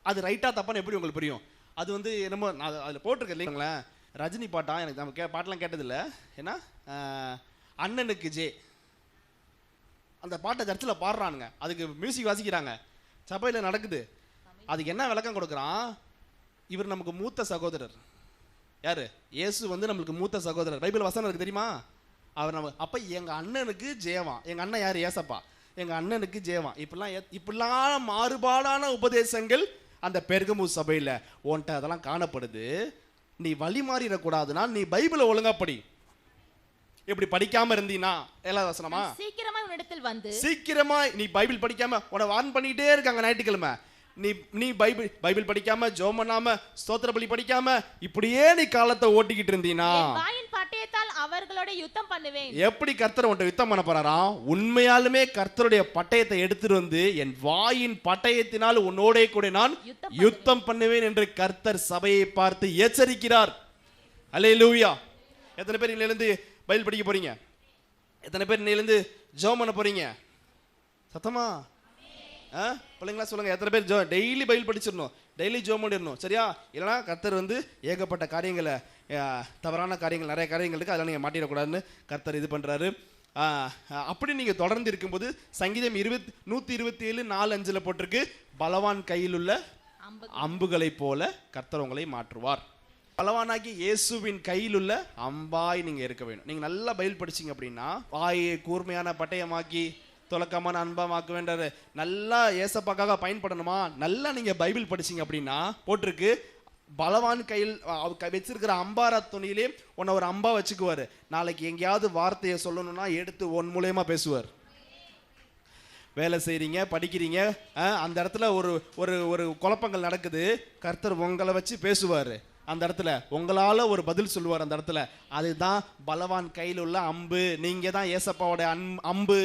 அது ரைட்டா தப்பான்னு எப்படி உங்களுக்கு புரியும்? அது வந்து என்னமோ நான் அதில் போட்டிருக்கேன் இல்லைங்களா, ரஜினி பாட்டா, எனக்கு நம்ம பாட்டெலாம் கேட்டதில்லை. ஏன்னா அண்ணனுக்கு ஜே அந்த பாட்டை சர்ச்சில் பாடுறானுங்க, அதுக்கு மியூசிக் வாசிக்கிறாங்க, சபையில் நடக்குது. அதுக்கு என்ன விளக்கம் கொடுக்குறான்? இவர் நமக்கு மூத்த சகோதரர். யாரு? இயேசு வந்து நம்மளுக்கு மூத்த சகோதரர். பைபிள் வசனம் இருக்கு தெரியுமா? அவர் நம்ம அப்போ எங்கள் அண்ணனுக்கு ஜெயவான். எங்கள் அண்ணன் யார்? ஏசப்பா. எங்கள் அண்ணனுக்கு ஜெயவான். இப்படிலாம் மாறுபாடான உபதேசங்கள் அந்த பெர்கமு சபையில் உன்ட்ட அதெல்லாம் காணப்படுது. நீ வழி மாறிடக்கூடாதுன்னா நீ பைபிளை ஒழுங்கா படி. இப்படி படிக்காம இருந்தீனா ஏழாவது வசனமா, சீக்கிரமா உன்னிடத்தில் வந்து, சீக்கிரமா நீ பைபிள் படிக்காம உன்னை வார்ன் பண்ணிட்டே இருக்காங்க ஞாயிற்றுக்கிழமை, நீ பைபிள் படிக்காம, ஜெபம் பண்ணாம, ஸ்தோத்திர பலி படிக்காம இப்படியே நீ காலத்தை ஓட்டிக்கிட்டு இருந்தீனா வாயின் பட்டயத்தால் அவர்களோட யுத்தம் பண்ணுவேன். எப்படி கர்த்தர் உன்ட்ட யுத்தம் பண்ண போறாராம்? உண்மையாலுமே கர்த்தருடைய பட்டயத்தை எடுத்துட்டு வந்து என் வாயின் பட்டயத்தினால் உன்னோட கூட நான் யுத்தம் பண்ணுவேன் என்று கர்த்தர் சபையை பார்த்து எச்சரிக்கிறார். அல்லேலூயா. எத்தனை பேர் இன்னிலிருந்து பைபிள் படிக்க போறீங்க? எத்தனை பேர் இன்னிலிருந்து ஜெபம் பண்ண போறீங்க? சத்தமா பிள்ளைங்களா சொல்லுங்க. எத்தனை பேர் டெய்லி பைபிள் படிச்சிடணும், டெய்லி ஜெபம் பண்ணிடணும், சரியா? இல்லைனா கர்த்தர் வந்து ஏகப்பட்ட காரியங்களை, தவறான காரியங்கள், நிறைய காரியங்கள் இருக்குது, அதெல்லாம் நீங்கள் மாட்டிடக்கூடாதுன்னு கர்த்தர் இது பண்ணுறாரு. அப்படி நீங்கள் தொடர்ந்து இருக்கும்போது சங்கீதம் 127:4-5 போட்டிருக்கு, பலவான் கையில் உள்ள அம்புகளை போல கர்த்தர் உங்களை மாற்றுவார். பலவானாகி இயேசுவின் கையில் உள்ள அம்பாய் நீங்கள் இருக்க வேணும். நீங்கள் நல்லா பைபிள் படிச்சிங்க அப்படின்னா வாயை கூர்மையான பட்டயமாக்கி துலக்கமான அன்பாமாக்க வேண்டாரு. நல்லா ஏசப்பாக்காக பயன்படணுமா? நல்லா நீங்கள் பைபிள் படிச்சிங்க அப்படின்னா போட்டிருக்கு, பலவான் கையில் வச்சிருக்கிற அம்பாரா துணியிலே உன்னை ஒரு அம்பா வச்சுக்குவார். நாளைக்கு எங்கேயாவது வார்த்தையை சொல்லணும்னா எடுத்து உன் மூலயமா பேசுவார். வேலை செய்கிறீங்க, படிக்கிறீங்க, அந்த இடத்துல ஒரு ஒரு குழப்பங்கள் நடக்குது, கர்த்தர் உங்களை வச்சு பேசுவார். அந்த இடத்துல உங்களால் ஒரு பதில் சொல்லுவார். அந்த இடத்துல அதுதான் பலவான் கையில் உள்ள அம்பு. நீங்கள் தான் ஏசப்பாவோட அம்பு.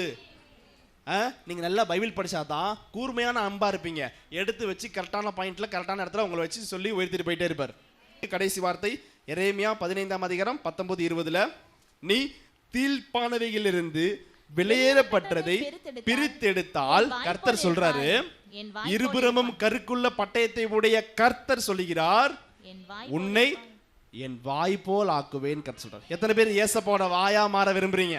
நீங்கள் நல்லா பைபிள் படித்தாதான் கூர்மையான அம்பா இருப்பீங்க. எடுத்து வச்சு கரெக்டான பாயிண்ட்ல கரெக்டான இடத்துல உங்களை வச்சு சொல்லி உயர்த்திட்டு போயிட்டே இருப்பார். கடைசி வார்த்தை எரேமியா 15:19-20, நீ தீழ்ப்பானவையிலிருந்து விலையேறப்பட்டதை பிரித்தெடுத்தால், கர்த்தர் சொல்றாரு, இருபுறமும் கருக்குள்ள பட்டயத்தை உடைய கர்த்தர் சொல்லுகிறார், உன்னை என் வாய் போல் ஆக்குவேன் கர்த்தர் சொல்றார். எத்தனை பேர் ஏசப்பாவோட வாயா மாற விரும்புறீங்க?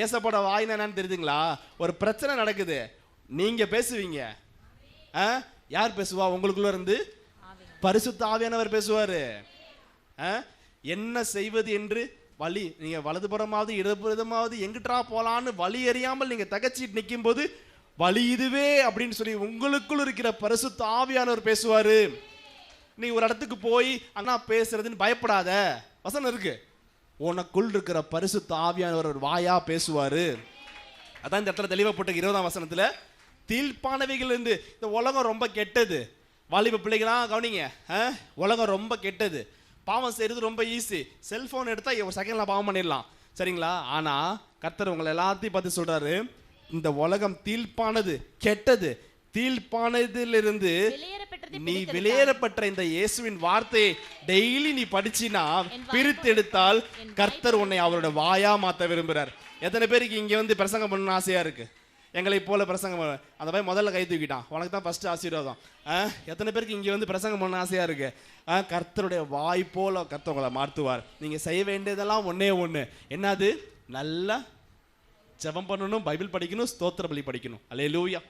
ஏசப்பாவோட வாய்னா என்னன்னு தெரியுதுங்களா? ஒரு பிரச்சனை நடக்குது, நீங்க பேசுவீங்க. யார் பேசுவா? உங்களுக்குள்ள இருந்து பரிசுத்த ஆவியானவர் பேசுவாரு. என்ன செய்வது என்று வழி, நீங்க வலதுபுறமாவது இடதுபுறமாவது எங்கிட்டா போலான்னு வழி அறியாமல் நீங்க தகச்சிட்டு நிற்கும் போது வழி இதுவே அப்படின்னு சொல்லி உங்களுக்குள் இருக்கிற பரிசுத்த ஆவியானவர் பேசுவாரு. நீ ஒரு இடத்துக்கு போய் அண்ணா பேசுறதுன்னு பயப்படாத, வசனம் இருக்கு, உனக்குள் இருக்கிற பரிசுத்த ஆவியானவர் ஒரு வாயா பேசுவாரு. அதான் இந்த இடத்துல தெளிவா போட்டு 20ஆம் வசனத்துல, தீழ்ப்பானவைகள் இருந்து, இந்த உலகம் ரொம்ப கெட்டது, வாலிப பிள்ளைகளாம் கவனிங்க, உலகம் ரொம்ப கெட்டது, பாவம் செய்யறது ரொம்ப ஈஸி, செல்போன் எடுத்தா ஒரு செகண்ட்ல பாவம் பண்ணிடலாம், சரிங்களா? ஆனா கர்த்தர் உங்களை எல்லாத்தையும் பார்த்து சொல்றாரு, இந்த உலகம் தீழ்ப்பானது, கெட்டது, தீழ்ப்பானதிலிருந்து நீ வெளியேறப்பட்ட இந்த இயேசுவின் வார்த்தையை டெய்லி நீ படிச்சினா, பிரித்தெடுத்தால் கர்த்தர் உன்னை அவரோட வாயா மாத்த விரும்புறார். எத்தனை பேருக்கு இங்க வந்து பிரசங்கம் பண்ணணும்னு ஆசையா இருக்கு? எங்களை போல பிரசங்கம் அந்த மாதிரி முதல்ல கை தூக்கிட்டான், உனக்கு தான் ஃபர்ஸ்ட் ஆசீர்வாதம். எத்தனை பேருக்கு இங்க வந்து பிரசங்கம் பண்ண ஆசையா இருக்கு? கர்த்தருடைய வாய் போல கர்த்தர் உங்களை மாற்றுவார். நீங்க செய்ய வேண்டியதெல்லாம் ஒன்னே ஒண்ணு, என்னது? நல்லா ஜெபம் பண்ணணும், பைபிள் படிக்கணும், ஸ்தோத்திர பலி படிக்கணும். அல்லேலூயா.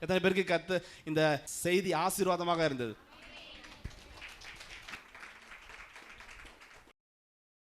எத்தனை பேருக்கு இந்த செய்தி ஆசீர்வாதமாக இருந்தது?